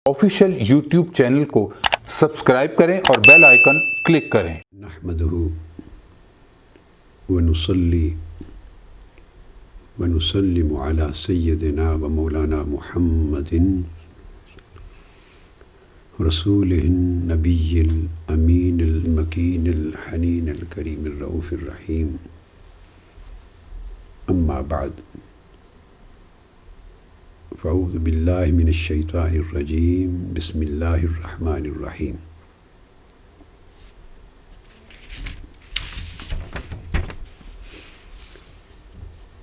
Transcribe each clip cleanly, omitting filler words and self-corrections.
Official YouTube channel کو subscribe کریں اور بیل آئیکن کلک کریں۔ نحمدہ ونصلی ونسلم علی سیدنا و مولانا محمد رسولہ النبی الامین المکین الحنین الکریم الرؤوف الرحیم، اما بعد فاعوذ باللہ من الشیطان الرجیم، بسم اللہ الرحمن الرحیم۔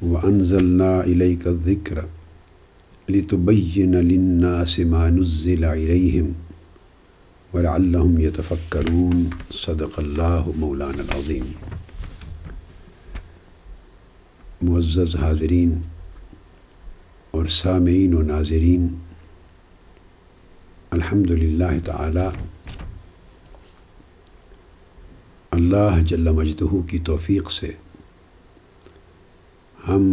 وَأَنزَلْنَا إِلَيْكَ الذِّكْرَ لِتُبَيِّنَ لِلنَّاسِ مَا نُزِّلَ إِلَيْهِمْ وَلَعَلَّهُمْ يَتَفَكَّرُونَ صدق اللہ مولانا العظیم۔ معزز حاضرین اور سامعین و ناظرین، الحمدللہ تعالی اللہ جل مجدہ کی توفیق سے ہم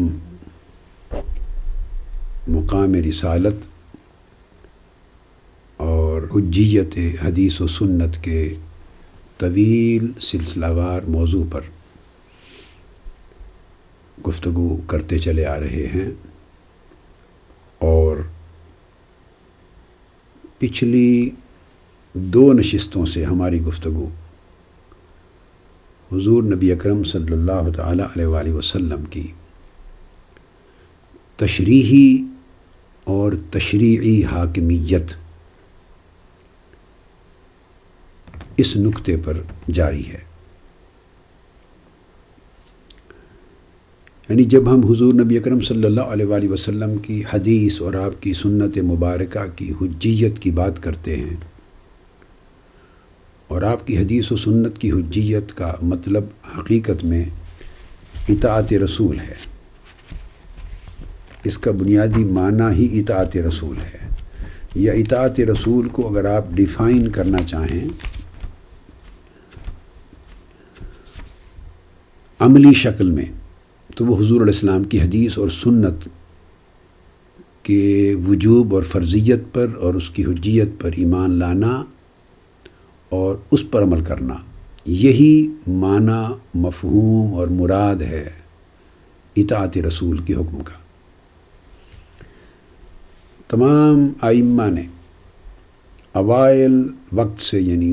مقام رسالت اور حجیت حدیث و سنت کے طویل سلسلہ وار موضوع پر گفتگو کرتے چلے آ رہے ہیں، اور پچھلی 2 نشستوں سے ہماری گفتگو حضور نبی اکرم صلی اللہ تعالیٰ علیہ وآلہ وسلم کی تشریحی اور تشریعی حاکمیت اس نقطے پر جاری ہے۔ یعنی جب ہم حضور نبی اکرم صلی اللہ علیہ وآلہ وسلم کی حدیث اور آپ کی سنت مبارکہ کی حجیت کی بات کرتے ہیں، اور آپ کی حدیث و سنت کی حجیت کا مطلب حقیقت میں اطاعت رسول ہے، اس کا بنیادی معنی ہی اطاعت رسول ہے۔ یا اطاعت رسول کو اگر آپ ڈیفائن کرنا چاہیں عملی شکل میں، تو وہ حضور علیہ السلام کی حدیث اور سنت کے وجوب اور فرضیت پر اور اس کی حجیت پر ایمان لانا اور اس پر عمل کرنا، یہی معنی، مفہوم اور مراد ہے اطاعت رسول کے حکم کا۔ تمام ائمہ نے اوائل وقت سے، یعنی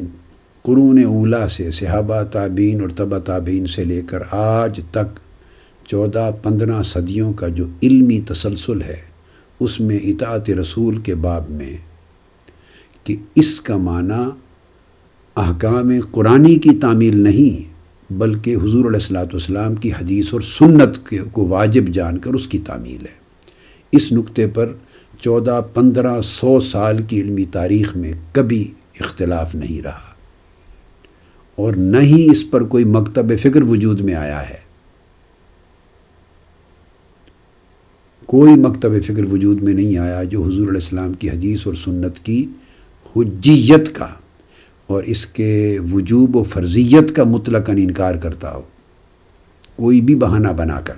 قرون اولیٰ سے، صحابہ، تابعین اور تبع تابعین سے لے کر آج تک 14-15 صدیوں کا جو علمی تسلسل ہے، اس میں اطاعت رسول کے باب میں کہ اس کا معنی احکام قرآنی کی تعمیل نہیں، بلکہ حضور علیہ السلام کی حدیث اور سنت کو واجب جان کر اس کی تعمیل ہے۔ اس نقطے پر 1400-1500 سال کی علمی تاریخ میں کبھی اختلاف نہیں رہا، اور نہ ہی اس پر کوئی مکتب فکر وجود میں آیا ہے۔ کوئی مکتب فکر وجود میں نہیں آیا جو حضور علیہ السلام کی حدیث اور سنت کی حجیت کا اور اس کے وجوب و فرضیت کا مطلقاً انکار کرتا ہو، کوئی بھی بہانہ بنا کر۔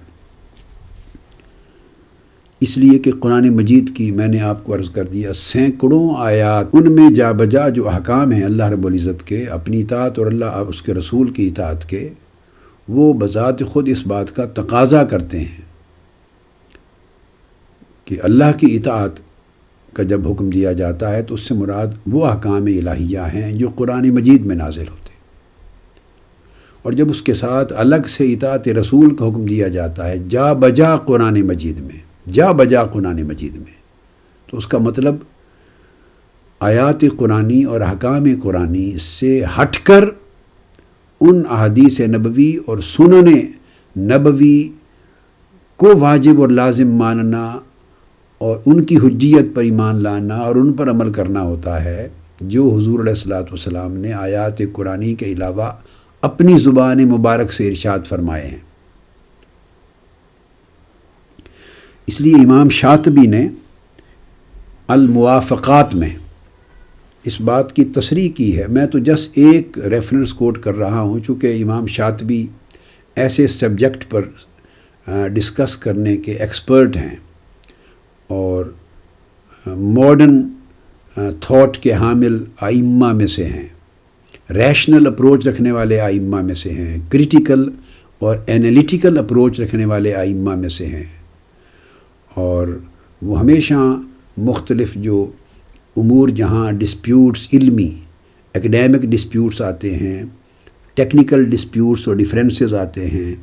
اس لیے کہ قرآن مجید کی، میں نے آپ کو عرض کر دیا، سینکڑوں آیات، ان میں جا بجا جو احکام ہیں اللہ رب العزت کے، اپنی اطاعت اور اللہ اس کے رسول کی اطاعت کے، وہ بذات خود اس بات کا تقاضا کرتے ہیں کہ اللہ کی اطاعت کا جب حکم دیا جاتا ہے تو اس سے مراد وہ احکام الہیہ ہیں جو قرآن مجید میں نازل ہوتے ہیں، اور جب اس کے ساتھ الگ سے اطاعت رسول کا حکم دیا جاتا ہے جا بجا قرآن مجید میں، جا بجا قرآن مجید میں، تو اس کا مطلب آیات قرآنی اور احکام قرآنی سے ہٹ کر ان احادیث نبوی اور سنن نبوی کو واجب اور لازم ماننا اور ان کی حجیت پر ایمان لانا اور ان پر عمل کرنا ہوتا ہے، جو حضور علیہ السلام نے آیات قرآنی کے علاوہ اپنی زبان مبارک سے ارشاد فرمائے ہیں۔ اس لیے امام شاطبی نے الموافقات میں اس بات کی تصریح کی ہے۔ میں تو جسٹ ایک ریفرنس کوٹ کر رہا ہوں، چونکہ امام شاطبی ایسے سبجیکٹ پر ڈسکس کرنے کے ایکسپرٹ ہیں، اور ماڈرن تھاٹ کے حامل آئمہ میں سے ہیں، ریشنل اپروچ رکھنے والے آئمہ میں سے ہیں، کریٹیکل اور اینالیٹیکل اپروچ رکھنے والے آئمہ میں سے ہیں، اور وہ ہمیشہ مختلف جو امور جہاں ڈسپیوٹس، علمی ایکڈیمک ڈسپیوٹس آتے ہیں، ٹیکنیکل ڈسپیوٹس اور ڈیفرنسز آتے ہیں،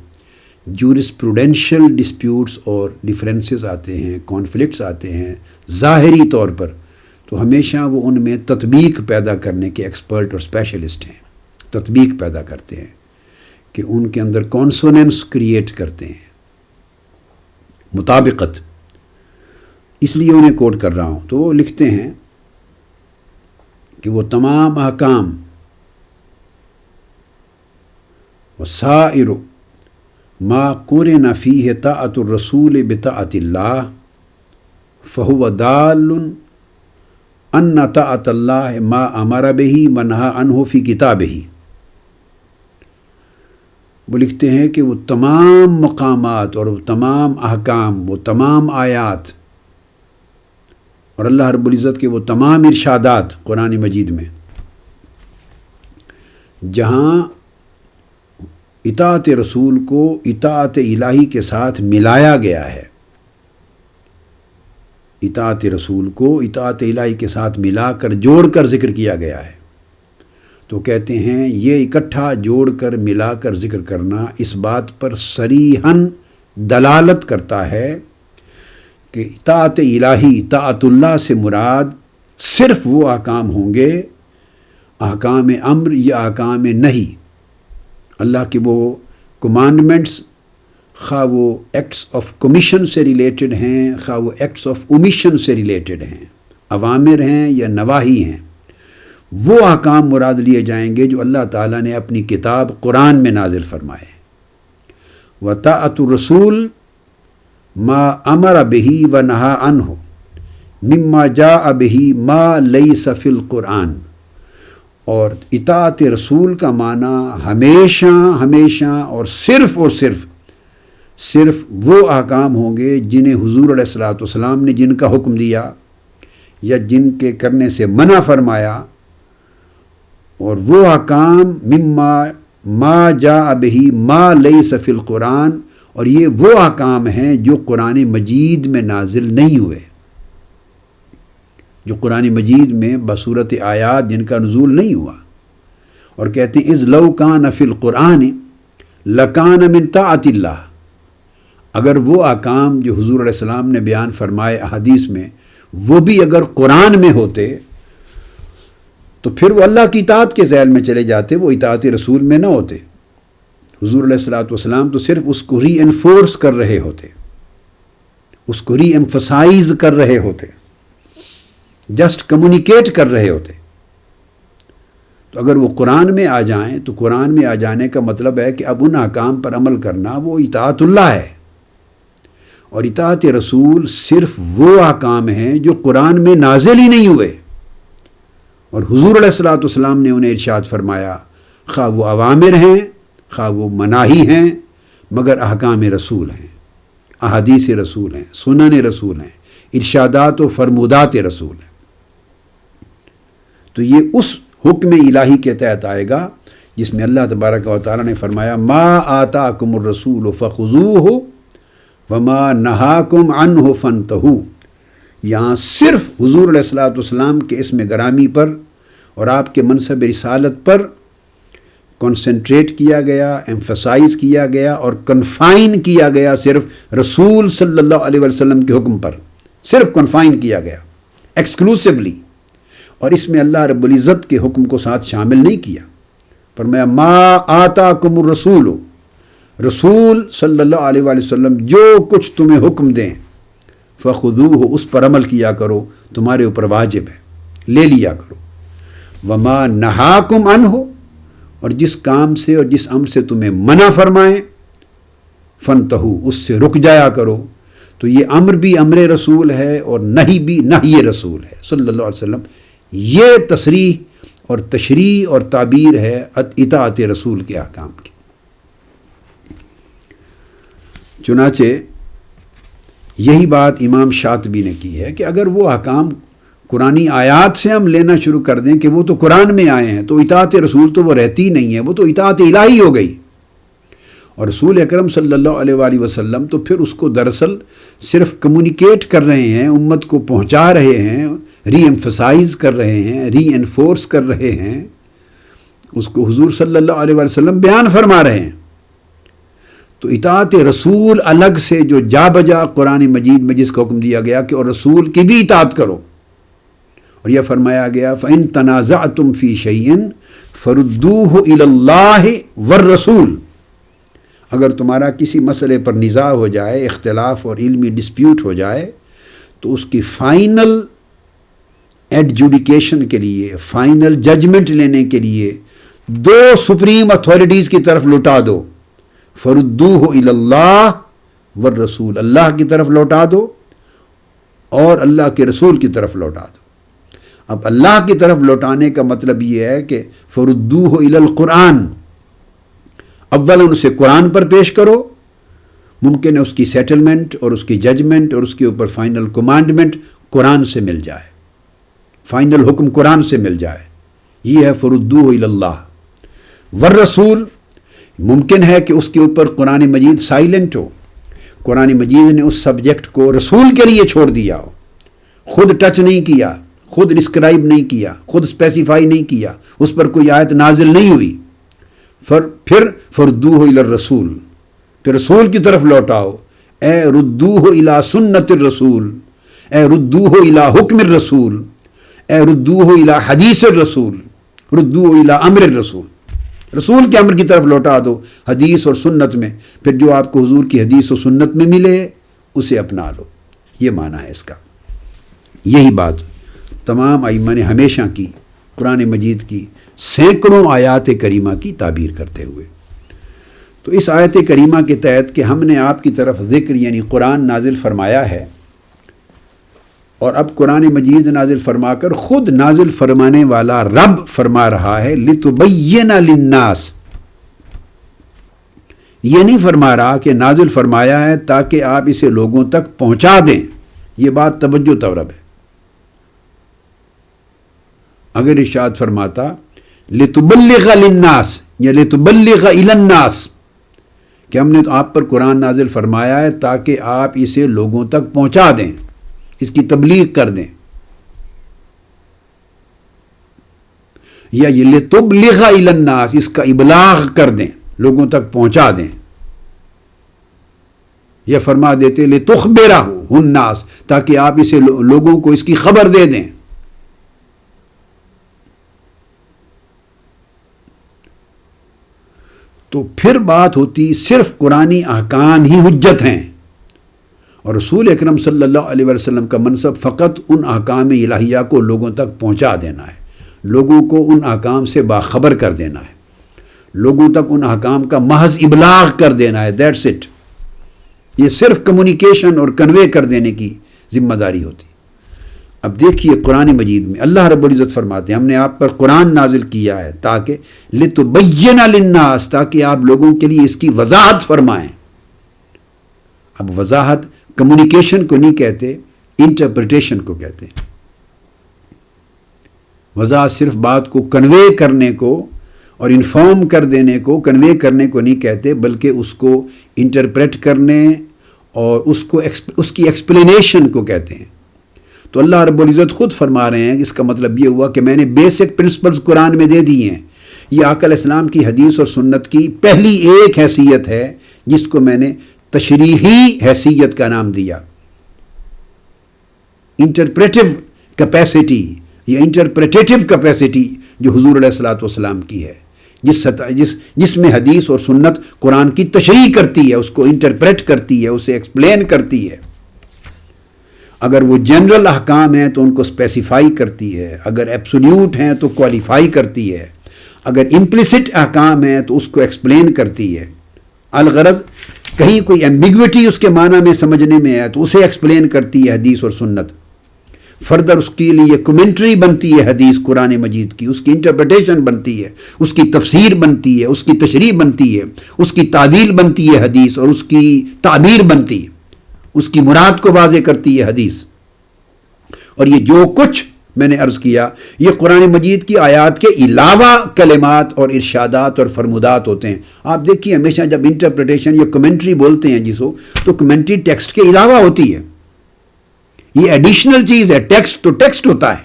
جورسپروڈینشل ڈسپیوٹس اور ڈیفرنسز آتے ہیں، کانفلکٹس آتے ہیں ظاہری طور پر، تو ہمیشہ وہ ان میں تطبیق پیدا کرنے کے ایکسپرٹ اور اسپیشلسٹ ہیں، تطبیق پیدا کرتے ہیں کہ ان کے اندر کانسوننس کریٹ کرتے ہیں، مطابقت۔ اس لیے انہیں کوٹ کر رہا ہوں، تو وہ لکھتے ہیں کہ وہ تمام احکام وسائر ما قرن فیہ طاعت الرسول بطاعت اللہ فہو دال ان طاعت اللہ ما امر بہ ونہا عنہ فی کتابہ۔ وہ لکھتے ہیں کہ وہ تمام مقامات اور وہ تمام احکام، وہ تمام آیات اور اللہ رب العزت کے وہ تمام ارشادات قرآن مجید میں جہاں اطاعت رسول کو اطاعت الہی کے ساتھ ملایا گیا ہے، اطاعت رسول کو اطاعت الہی کے ساتھ ملا کر جوڑ کر ذکر کیا گیا ہے، تو کہتے ہیں یہ اکٹھا جوڑ کر ملا کر ذکر کرنا اس بات پر صریحاً دلالت کرتا ہے کہ اطاعت الہی، اطاعت اللہ سے مراد صرف وہ احکام ہوں گے، احکام امر یا احکام نہی، اللہ کے وہ کمانڈمنٹس، خواہ وہ ایکٹس آف کمیشن سے ریلیٹڈ ہیں، خواہ وہ ایکٹس آف اومیشن سے ریلیٹڈ ہیں، اوامر ہیں یا نواہی ہیں، وہ احکام مراد لیے جائیں گے جو اللہ تعالیٰ نے اپنی کتاب قرآن میں نازل فرمائے۔ وطاعت الرسول ما امر بہ ونہا عنہ مما جاء بہ ما لیس فی القرآن، اور اطاعت رسول کا معنی ہمیشہ ہمیشہ اور صرف وہ احکام ہوں گے جنہیں حضور علیہ الصلوۃ والسلام نے جن کا حکم دیا یا جن کے کرنے سے منع فرمایا، اور وہ احکام مما ما جاء بہ ما لیس فی القرآن، اور یہ وہ احکام ہیں جو قرآن مجید میں نازل نہیں ہوئے، جو قرآن مجید میں بصورت آیات جن کا نزول نہیں ہوا، اور کہتے ہیں اذ لو کان فی القرآن لکان من طاعت اللہ، اگر وہ احکام جو حضور علیہ السلام نے بیان فرمائے احادیث میں وہ بھی اگر قرآن میں ہوتے تو پھر وہ اللہ کی اطاعت کے ذیل میں چلے جاتے، وہ اطاعت رسول میں نہ ہوتے۔ حضور علیہ الصلوۃ والسلام تو صرف اس کو ری انفورس کر رہے ہوتے، اس کو ری ایمفسائز کر رہے ہوتے، جسٹ کمیونیکیٹ کر رہے ہوتے۔ تو اگر وہ قرآن میں آ جائیں تو قرآن میں آ جانے کا مطلب ہے کہ اب ان احکام پر عمل کرنا وہ اطاعت اللہ ہے، اور اطاعت رسول صرف وہ احکام ہیں جو قرآن میں نازل ہی نہیں ہوئے، اور حضور علیہ الصلوۃ والسلام نے انہیں ارشاد فرمایا، خواہ وہ اوامر ہیں خواہ وہ مناہی ہیں، مگر احکام رسول ہیں، احادیث رسول ہیں، سنن رسول ہیں، ارشادات و فرمودات رسول ہیں۔ تو یہ اس حکم الہی کے تحت آئے گا جس میں اللہ تبارک و تعالیٰ نے فرمایا ما آتاکم الرسول فخذوہ وما نہاکم عنہ فانتہوا۔ یہاں صرف حضور علیہ الصلوۃ والسلام کے اسم گرامی پر اور آپ کے منصب رسالت پر کنسنٹریٹ کیا گیا، ایمفسائز کیا گیا اور کنفائن کیا گیا، صرف رسول صلی اللہ علیہ وسلم کے حکم پر صرف کنفائن کیا گیا ایکسکلوسیولی، اور اس میں اللہ رب العزت کے حکم کو ساتھ شامل نہیں کیا۔ فرمایا ما آتاکم الرسول، رسول صلی اللہ علیہ وسلم جو کچھ تمہیں حکم دیں فخذوہ، اس پر عمل کیا کرو، تمہارے اوپر واجب ہے، لے لیا کرو۔ وما نہاکم عنہ، اور جس کام سے اور جس امر سے تمہیں منع فرمائیں فانتہوا، اس سے رک جایا کرو۔ تو یہ امر بھی امر رسول ہے اور نہی بھی نہی رسول ہے صلی اللہ علیہ وسلم۔ یہ تصریح اور تشریح اور تعبیر ہے اطاعت رسول کے احکام کی۔ چنانچہ یہی بات امام شاطبی نے کی ہے کہ اگر وہ احکام قرآنی آیات سے ہم لینا شروع کر دیں کہ وہ تو قرآن میں آئے ہیں، تو اطاعت رسول تو وہ رہتی نہیں ہے، وہ تو اطاعت الہی ہو گئی. اور رسول اکرم صلی اللہ علیہ وآلہ وسلم تو پھر اس کو دراصل صرف کمیونیکیٹ کر رہے ہیں، امت کو پہنچا رہے ہیں، ری ایمفسائز کر رہے ہیں، ری انفورس کر رہے ہیں، اس کو حضور صلی اللہ علیہ وآلہ وسلم بیان فرما رہے ہیں. تو اطاعت رسول الگ سے جو جا بجا قرآن مجید میں جس کا حکم دیا گیا کہ اور رسول کی بھی اطاعت کرو، اور یہ فرمایا گیا فَإِن تَنَازَعْتُمْ فِي شَيْءٍ فَرُدُّوهُ إِلَى اللَّهِ وَالرَّسُولِ، اگر تمہارا کسی مسئلے پر نزاع ہو جائے، اختلاف اور علمی ڈسپیوٹ ہو جائے، تو اس کی فائنل ایڈجوڈیکیشن کے لیے، فائنل ججمنٹ لینے کے لیے دو سپریم اتھارٹیز کی طرف لوٹا دو. فردوہ الی اللہ والرسول، اللہ کی طرف لوٹا دو اور اللہ کے رسول کی طرف لوٹا دو. اب اللہ کی طرف لوٹانے کا مطلب یہ ہے کہ فردوہ الی القرآن، اولا اسے قرآن پر پیش کرو، ممکن ہے اس کی سیٹلمنٹ اور اس کی ججمنٹ اور اس کے اوپر فائنل کمانڈمنٹ قرآن سے مل جائے، فائنل حکم قرآن سے مل جائے. یہ ہے فردوہ الی اللہ. والرسول، ممکن ہے کہ اس کے اوپر قرآن مجید سائلنٹ ہو، قرآن مجید نے اس سبجیکٹ کو رسول کے لیے چھوڑ دیا ہو، خود ٹچ نہیں کیا، خود ڈسکرائب نہیں کیا، خود اسپیسیفائی نہیں کیا، اس پر کوئی آیت نازل نہیں ہوئی. پھر فردوہ الی الرسول، پھر رسول کی طرف لوٹاؤ. اے ردوہ الی سنت الرسول، اے ردوہ الی حکم الرسول، اے ردوہ الی حدیث الرسول، ردوہ الی امر الرسول. رسول کے امر کی طرف لوٹا دو حدیث اور سنت میں، پھر جو آپ کو حضور کی حدیث و سنت میں ملے اسے اپنا لو. یہ معنی ہے اس کا. یہی بات تمام ائمہ نے ہمیشہ کی قرآن مجید کی سینکڑوں آیات کریمہ کی تعبیر کرتے ہوئے. تو اس آیت کریمہ کے تحت کہ ہم نے آپ کی طرف ذکر یعنی قرآن نازل فرمایا ہے، اور اب قرآن مجید نازل فرما کر خود نازل فرمانے والا رب فرما رہا ہے لِتُبَيِّنَ لِلنَّاسِ، یہ نہیں فرما رہا کہ نازل فرمایا ہے تاکہ آپ اسے لوگوں تک پہنچا دیں. یہ بات توجہ طلب ہے. اگر ارشاد فرماتا لِتُبَلِّغَ لِلنَّاسِ یا لِتُبَلِّغَ إِلَى النَّاسِ، کہ ہم نے تو آپ پر قرآن نازل فرمایا ہے تاکہ آپ اسے لوگوں تک پہنچا دیں، اس کی تبلیغ کر دیں، یا یہ لِتُبْلِغَ إِلَى النَّاسِ، اس کا ابلاغ کر دیں، لوگوں تک پہنچا دیں، یا فرما دیتے لِتُخْبِرَهُ النَّاسِ، تاکہ آپ اسے لوگوں کو اس کی خبر دے دیں. تو پھر بات ہوتی صرف قرآنی احکام ہی حجت ہیں، اور رسول اکرم صلی اللہ علیہ وسلم کا منصب فقط ان احکام الہیہ کو لوگوں تک پہنچا دینا ہے، لوگوں کو ان احکام سے باخبر کر دینا ہے، لوگوں تک ان احکام کا محض ابلاغ کر دینا ہے. That's it. یہ صرف کمیونیکیشن اور کنوے کر دینے کی ذمہ داری ہوتی. اب دیکھیے قرآن مجید میں اللہ رب العزت فرماتے ہیں ہم نے آپ پر قرآن نازل کیا ہے تاکہ لِتُبَيِّنَ لِلنَّاسِ، تاکہ آپ لوگوں کے لیے اس کی وضاحت فرمائیں. اب وضاحت کمیونیکیشن کو نہیں کہتے، انٹرپریٹیشن کو کہتے ہیں. وضاحت صرف بات کو کنوے کرنے کو اور انفارم کر دینے کو، کنوے کرنے کو نہیں کہتے، بلکہ اس کو انٹرپریٹ کرنے اور اس کی ایکسپلینیشن کو کہتے ہیں. تو اللہ رب العزت خود فرما رہے ہیں، اس کا مطلب یہ ہوا کہ میں نے بیسک پرنسپلز قرآن میں دے دی ہیں. یہ آقا علیہ السلام کی حدیث اور سنت کی پہلی ایک حیثیت ہے جس کو میں نے تشریحی حیثیت کا نام دیا. انٹرپریٹیو کیپیسٹی یا انٹرپریٹیو کیپیسٹی جو حضور علیہ الصلوۃ والسلام کی ہے، جس میں حدیث اور سنت قرآن کی تشریح کرتی ہے، اس کو انٹرپریٹ کرتی ہے، اسے ایکسپلین کرتی ہے. اگر وہ جنرل احکام ہیں تو ان کو اسپیسیفائی کرتی ہے، اگر ایبسولیوٹ ہیں تو کوالیفائی کرتی ہے، اگر امپلیسٹ احکام ہیں تو اس کو ایکسپلین کرتی ہے. الغرض کہیں کوئی ایمبیگوٹی اس کے معنی میں سمجھنے میں ہے تو اسے ایکسپلین کرتی ہے حدیث اور سنت. فردر اس کے لیے کمنٹری بنتی ہے حدیث قرآن مجید کی، اس کی انٹرپریٹیشن بنتی ہے، اس کی تفسیر بنتی ہے، اس کی تشریح بنتی ہے، اس کی تعویل بنتی ہے حدیث، اور اس کی تعبیر بنتی ہے، اس کی مراد کو واضح کرتی ہے حدیث. اور یہ جو کچھ میں نے عرض کیا یہ قرآن مجید کی آیات کے علاوہ کلمات اور ارشادات اور فرمودات ہوتے ہیں. آپ دیکھیے ہمیشہ جب انٹرپریٹیشن یا کمنٹری بولتے ہیں جس کو، تو کمنٹری ٹیکسٹ کے علاوہ ہوتی ہے. یہ ایڈیشنل چیز ہے. ٹیکسٹ تو ٹیکسٹ ہوتا ہے،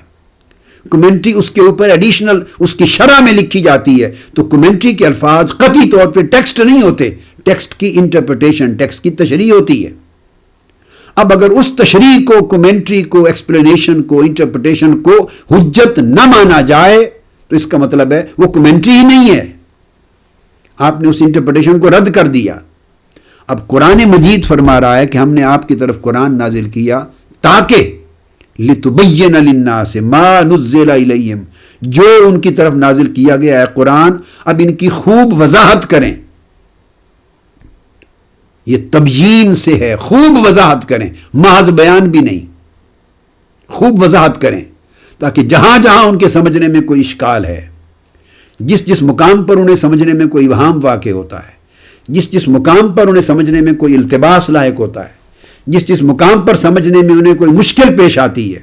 کمنٹری اس کے اوپر ایڈیشنل اس کی شرح میں لکھی جاتی ہے. تو کمنٹری کے الفاظ قطعی طور پہ ٹیکسٹ نہیں ہوتے، ٹیکسٹ کی انٹرپریٹیشن، ٹیکسٹ کی تشریح ہوتی ہے. اب اگر اس تشریح کو، کمنٹری کو، ایکسپلینیشن کو، انٹرپریٹیشن کو حجت نہ مانا جائے تو اس کا مطلب ہے وہ کمنٹری ہی نہیں ہے، آپ نے اس انٹرپریٹیشن کو رد کر دیا. اب قرآن مجید فرما رہا ہے کہ ہم نے آپ کی طرف قرآن نازل کیا تاکہ لِتُبَيِّنَ لِلنَّاسِ مَا نُزِّلَ إِلَيْهِمْ، جو ان کی طرف نازل کیا گیا ہے قرآن، اب ان کی خوب وضاحت کریں. یہ تبیین سے ہے، خوب وضاحت کریں، محض بیان بھی نہیں، خوب وضاحت کریں تاکہ جہاں جہاں ان کے سمجھنے میں کوئی اشکال ہے، جس جس مقام پر انہیں سمجھنے میں کوئی ابہام واقع ہوتا ہے، جس جس مقام پر انہیں سمجھنے میں کوئی التباس لاحق ہوتا ہے، جس جس مقام پر سمجھنے میں انہیں کوئی مشکل پیش آتی ہے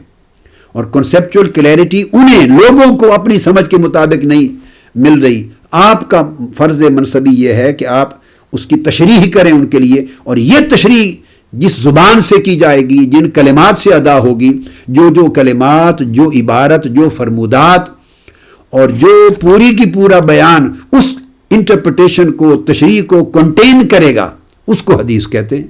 اور کنسیپچول کلیئرٹی انہیں لوگوں کو اپنی سمجھ کے مطابق نہیں مل رہی، آپ کا فرض منصبی یہ ہے کہ آپ اس کی تشریح کریں ان کے لیے. اور یہ تشریح جس زبان سے کی جائے گی، جن کلمات سے ادا ہوگی، جو کلمات، جو عبارت، جو فرمودات اور جو پوری کی پورا بیان اس انٹرپریٹیشن کو، تشریح کو کنٹین کرے گا، اس کو حدیث کہتے ہیں.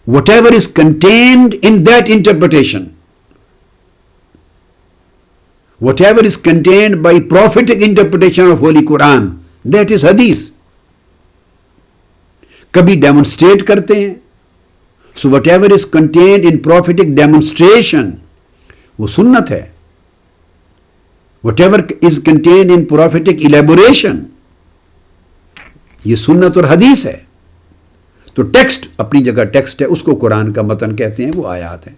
Whatever is contained in that interpretation, whatever is contained by prophetic interpretation of Holy Quran, that is hadith. کبھی ڈیمونسٹریٹ کرتے ہیں. So whatever is contained in prophetic demonstration, وہ سنت ہے. Whatever is contained in prophetic elaboration, یہ سنت اور حدیث ہے. تو ٹیکسٹ اپنی جگہ ٹیکسٹ ہے، اس کو قرآن کا متن کہتے ہیں، وہ آیات ہیں.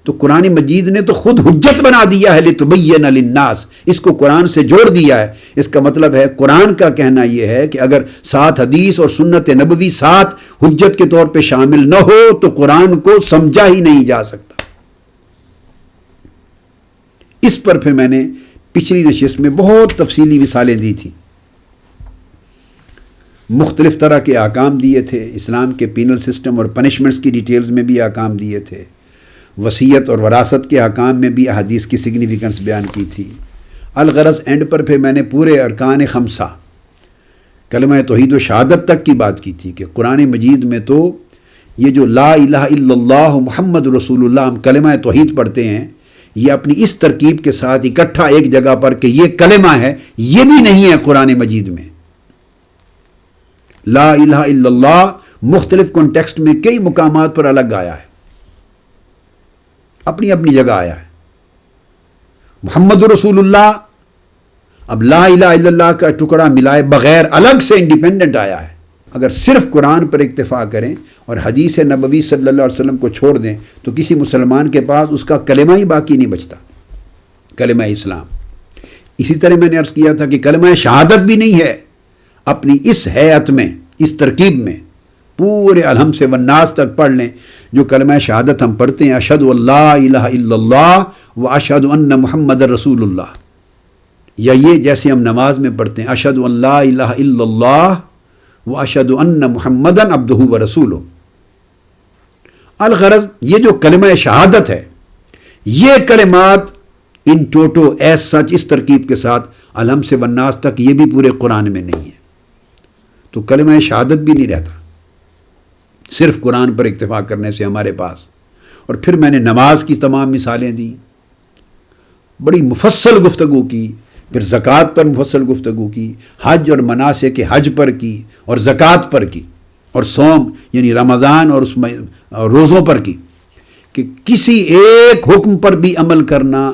تو قرآن مجید نے تو خود حجت بنا دیا ہے لِتُبَيِّنَ لِلنَّاسِ، اس کو قرآن سے جوڑ دیا ہے. اس کا مطلب ہے قرآن کا کہنا یہ ہے کہ اگر 7 حدیث اور سنت نبوی 7 حجت کے طور پہ شامل نہ ہو تو قرآن کو سمجھا ہی نہیں جا سکتا. اس پر پھر میں نے پچھلی نشست میں بہت تفصیلی مثالیں دی تھیں، مختلف طرح کے احکام دیے تھے، اسلام کے پینل سسٹم اور پنشمنٹس کی ڈیٹیلز میں بھی احکام دیے تھے، وصیت اور وراثت کے احکام میں بھی احادیث کی سگنیفیکنس بیان کی تھی. الغرض اینڈ پر پھر میں نے پورے ارکان 5 کلمہ توحید و شہادت تک کی بات کی تھی کہ قرآن مجید میں تو یہ جو لا الہ الا اللہ محمد رسول اللہ ہم کلمہ توحید پڑھتے ہیں، یہ اپنی اس ترکیب کے ساتھ اکٹھا ایک جگہ پر کہ یہ کلمہ ہے، یہ بھی نہیں ہے قرآن مجید میں. لا الہ الا اللہ مختلف کانٹیکسٹ میں کئی مقامات پر الگ آیا ہے، اپنی اپنی جگہ آیا ہے. محمد رسول اللہ اب لا الہ الا اللہ کا ٹکڑا ملائے بغیر الگ سے انڈیپینڈنٹ آیا ہے. اگر صرف قرآن پر اکتفا کریں اور حدیث نبوی صلی اللہ علیہ وسلم کو چھوڑ دیں تو کسی مسلمان کے پاس اس کا کلمہ ہی باقی نہیں بچتا، کلمہ اسلام. اسی طرح میں نے عرض کیا تھا کہ کلمہ شہادت بھی نہیں ہے اپنی اس حیت میں، اس ترکیب میں. پورے الحمد سے والناس تک پڑھ لیں، جو کلمہ شہادت ہم پڑھتے ہیں اشہد ان لا الہ الا اللہ و اشہد ان محمد رسول اللہ، یا یہ جیسے ہم نماز میں پڑھتے ہیں اشہد ان لا الہ الا اللہ و اشہد ان محمد عبدہ و رسولہ. الغرض یہ جو کلمہ شہادت ہے، یہ کلمات ان ٹوٹو ایس سچ اس ترکیب کے ساتھ الحمد سے والناس تک یہ بھی پورے قرآن میں نہیں ہے. تو کلمہ شہادت بھی نہیں رہتا صرف قرآن پر اکتفا کرنے سے ہمارے پاس. اور پھر میں نے نماز کی تمام مثالیں دی، بڑی مفصل گفتگو کی، پھر زکوٰۃ پر مفصل گفتگو کی، حج اور مناسک حج پر کی اور زکوٰۃ پر کی، اور صوم یعنی رمضان اور اس میں روزوں پر کی، کہ کسی ایک حکم پر بھی عمل کرنا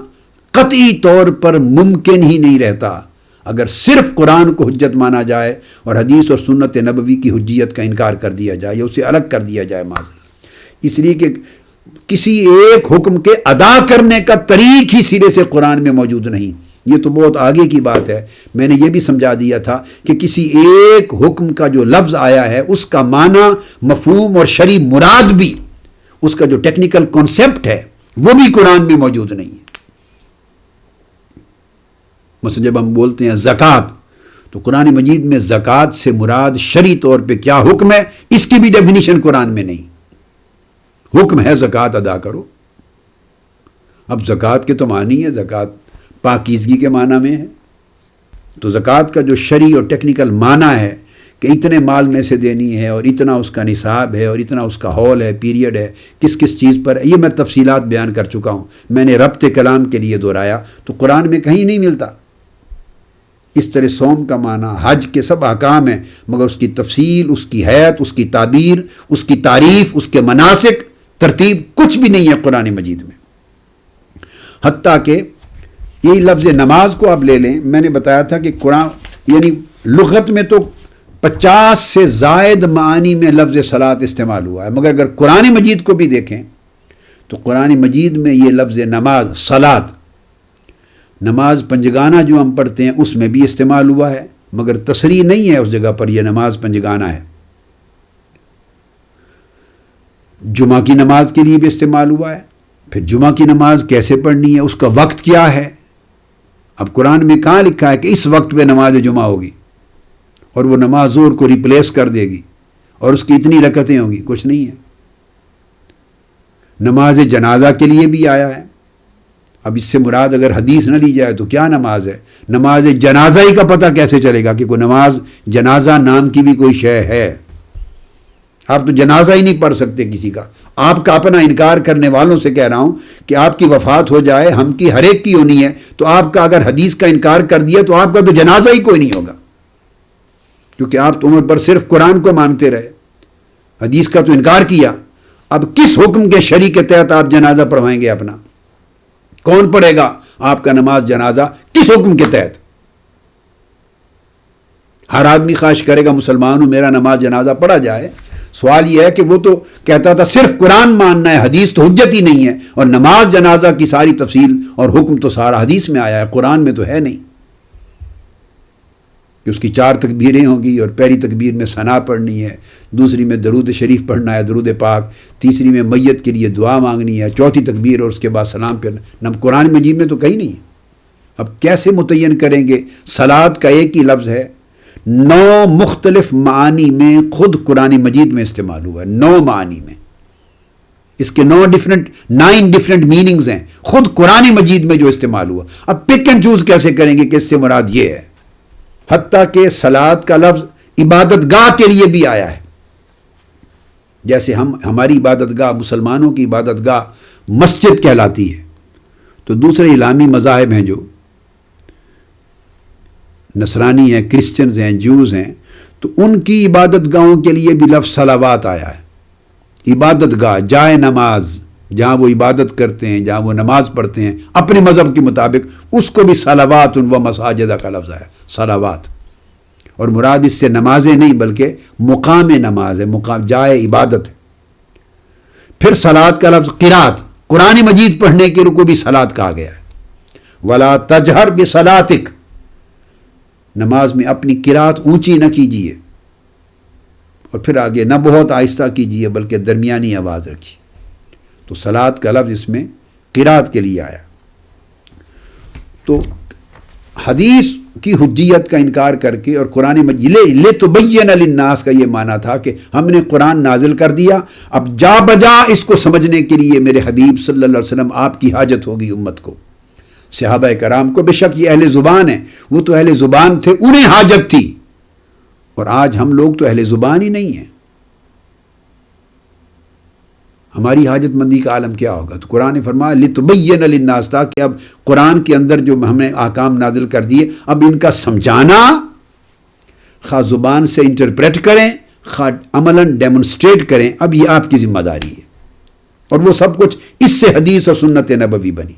قطعی طور پر ممکن ہی نہیں رہتا اگر صرف قرآن کو حجت مانا جائے اور حدیث اور سنت نبوی کی حجیت کا انکار کر دیا جائے یا اسے الگ کر دیا جائے معذرت. اس لیے کہ کسی ایک حکم کے ادا کرنے کا طریق ہی سرے سے قرآن میں موجود نہیں. یہ تو بہت آگے کی بات ہے. میں نے یہ بھی سمجھا دیا تھا کہ کسی ایک حکم کا جو لفظ آیا ہے اس کا معنی، مفہوم اور شرعی مراد بھی، اس کا جو ٹیکنیکل کانسیپٹ ہے وہ بھی قرآن میں موجود نہیں ہے۔ مثلا جب ہم بولتے ہیں زکوٰۃ، تو قرآن مجید میں زکوٰۃ سے مراد شرعی طور پہ کیا حکم ہے، اس کی بھی ڈیفینیشن قرآن میں نہیں۔ حکم ہے زکوٰۃ ادا کرو۔ اب زکوٰۃ کے تو معنی ہے، زکوٰۃ پاکیزگی کے معنی میں ہے، تو زکوٰۃ کا جو شرعی اور ٹیکنیکل معنی ہے کہ اتنے مال میں سے دینی ہے، اور اتنا اس کا نصاب ہے، اور اتنا اس کا ہول ہے، پیریڈ ہے، کس کس چیز پر ہے، یہ میں تفصیلات بیان کر چکا ہوں، میں نے ربط کلام کے لیے دہرایا، تو قرآن میں کہیں نہیں ملتا۔ اس طرح صوم کا معنی، حج کے سب احکام ہیں، مگر اس کی تفصیل، اس کی حیت، اس کی تعبیر، اس کی تعریف، اس کے مناسک، ترتیب کچھ بھی نہیں ہے قرآن مجید میں۔ حتیٰ کہ یہی لفظ نماز کو آپ لے لیں، میں نے بتایا تھا کہ قرآن یعنی لغت میں تو 50 سے زائد معانی میں لفظ صلاۃ استعمال ہوا ہے، مگر اگر قرآن مجید کو بھی دیکھیں تو قرآن مجید میں یہ لفظ نماز، صلاۃ، نماز پنجگانہ جو ہم پڑھتے ہیں اس میں بھی استعمال ہوا ہے، مگر تصریح نہیں ہے اس جگہ پر یہ نماز پنجگانہ ہے۔ جمعہ کی نماز کے لیے بھی استعمال ہوا ہے، پھر جمعہ کی نماز کیسے پڑھنی ہے، اس کا وقت کیا ہے۔ اب قرآن میں کہاں لکھا ہے کہ اس وقت پہ نماز جمعہ ہوگی اور وہ نماز ظہر کو ریپلیس کر دے گی اور اس کی اتنی رکعتیں ہوں گی، کچھ نہیں ہے۔ نماز جنازہ کے لیے بھی آیا ہے۔ اب اس سے مراد اگر حدیث نہ لی جائے تو کیا نماز ہے؟ نماز جنازہ ہی کا پتہ کیسے چلے گا کہ کوئی نماز جنازہ نام کی بھی کوئی شے ہے؟ آپ تو جنازہ ہی نہیں پڑھ سکتے کسی کا۔ آپ کا اپنا انکار کرنے والوں سے کہہ رہا ہوں کہ آپ کی وفات ہو جائے، ہم کی ہر ایک کی ہونی ہے، تو آپ کا اگر حدیث کا انکار کر دیا تو آپ کا تو جنازہ ہی کوئی نہیں ہوگا، کیونکہ آپ تو عمر پر صرف قرآن کو مانتے رہے، حدیث کا تو انکار کیا۔ اب کس حکم کے شرع کے تحت آپ جنازہ پڑھوائیں گے اپنا؟ کون پڑھے گا آپ کا نماز جنازہ؟ کس حکم کے تحت؟ ہر آدمی خواہش کرے گا مسلمان ہوں میرا نماز جنازہ پڑھا جائے۔ سوال یہ ہے کہ وہ تو کہتا تھا صرف قرآن ماننا ہے، حدیث تو حجت ہی نہیں ہے، اور نماز جنازہ کی ساری تفصیل اور حکم تو سارا حدیث میں آیا ہے، قرآن میں تو ہے نہیں کہ اس کی 4 تکبیریں ہوں گی، اور پہلی تکبیر میں ثنا پڑھنی ہے، دوسری میں درود شریف پڑھنا ہے، درود پاک، تیسری میں میت کے لیے دعا مانگنی ہے، چوتھی تکبیر اور اس کے بعد سلام پھرنا۔ قرآن مجید میں تو کہیں نہیں ہے۔ اب کیسے متعین کریں گے؟ صلاۃ کا ایک ہی لفظ ہے، 9 مختلف معانی میں خود قرآن مجید میں استعمال ہوا ہے، 9 معانی میں، اس کے 9 ڈفرنٹ میننگز ہیں خود قرآن مجید میں جو استعمال ہوا۔ اب پک اینڈ چوز کیسے کریں گے کہ اس سے مراد یہ ہے؟ حتیٰ کہ صلاۃ کا لفظ عبادت گاہ کے لیے بھی آیا ہے، جیسے ہماری عبادت گاہ، مسلمانوں کی عبادت گاہ مسجد کہلاتی ہے، تو دوسرے اسلامی مذاہب ہیں جو نصرانی ہیں، کرسچنز ہیں، جوز ہیں، تو ان کی عبادت گاہوں کے لیے بھی لفظ صلوات آیا ہے۔ عبادت گاہ، جائے نماز، جہاں وہ عبادت کرتے ہیں، جہاں وہ نماز پڑھتے ہیں اپنے مذہب کے مطابق، اس کو بھی صلوات و مساجدہ کا لفظ ہے، صلوات، اور مراد اس سے نمازیں نہیں بلکہ مقام نماز ہے، مقام جائے عبادت ہے۔ پھر صلاۃ کا لفظ قرات، قرآن مجید پڑھنے کے رکو بھی صلاۃ کہا گیا ہے۔ ولا تجہر بصلاتک، نماز میں اپنی قرات اونچی نہ کیجیے، اور پھر آگے نہ بہت آہستہ کیجیے بلکہ درمیانی آواز رکھیے، تو صلاۃ کا لفظ اس میں قرات کے لیے آیا۔ تو حدیث کی حجیت کا انکار کر کے اور قرآن مجید لتبین للناس کا یہ معنی تھا کہ ہم نے قرآن نازل کر دیا، اب جا بجا اس کو سمجھنے کے لیے میرے حبیب صلی اللہ علیہ وسلم آپ کی حاجت ہوگی امت کو، صحابہ کرام کو۔ بے شک یہ اہل زبان ہیں، وہ تو اہل زبان تھے، انہیں حاجت تھی، اور آج ہم لوگ تو اہل زبان ہی نہیں ہیں، ہماری حاجت مندی کا عالم کیا ہوگا؟ تو قرآن نے فرمایا لتبین للناس، تاکہ اب قرآن کے اندر جو ہم نے احکام نازل کر دیے، اب ان کا سمجھانا، خواہ زبان سے انٹرپریٹ کریں، خواہ عملاً ڈیمونسٹریٹ کریں، اب یہ آپ کی ذمہ داری ہے، اور وہ سب کچھ اس سے حدیث اور سنت نبوی بنی۔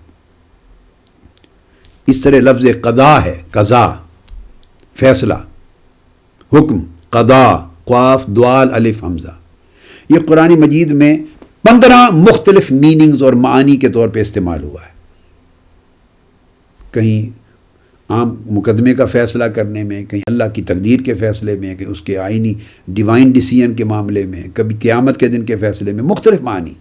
اس طرح لفظ قضا ہے، قضا، فیصلہ، حکم، قضا، قاف دوال الف حمزہ، یہ قرآن مجید میں 15 مختلف میننگز اور معانی کے طور پہ استعمال ہوا ہے۔ کہیں عام مقدمے کا فیصلہ کرنے میں، کہیں اللہ کی تقدیر کے فیصلے میں، کہ اس کے آئینی ڈیوائن ڈیسیژن کے معاملے میں، کبھی قیامت کے دن کے فیصلے میں، مختلف معانی۔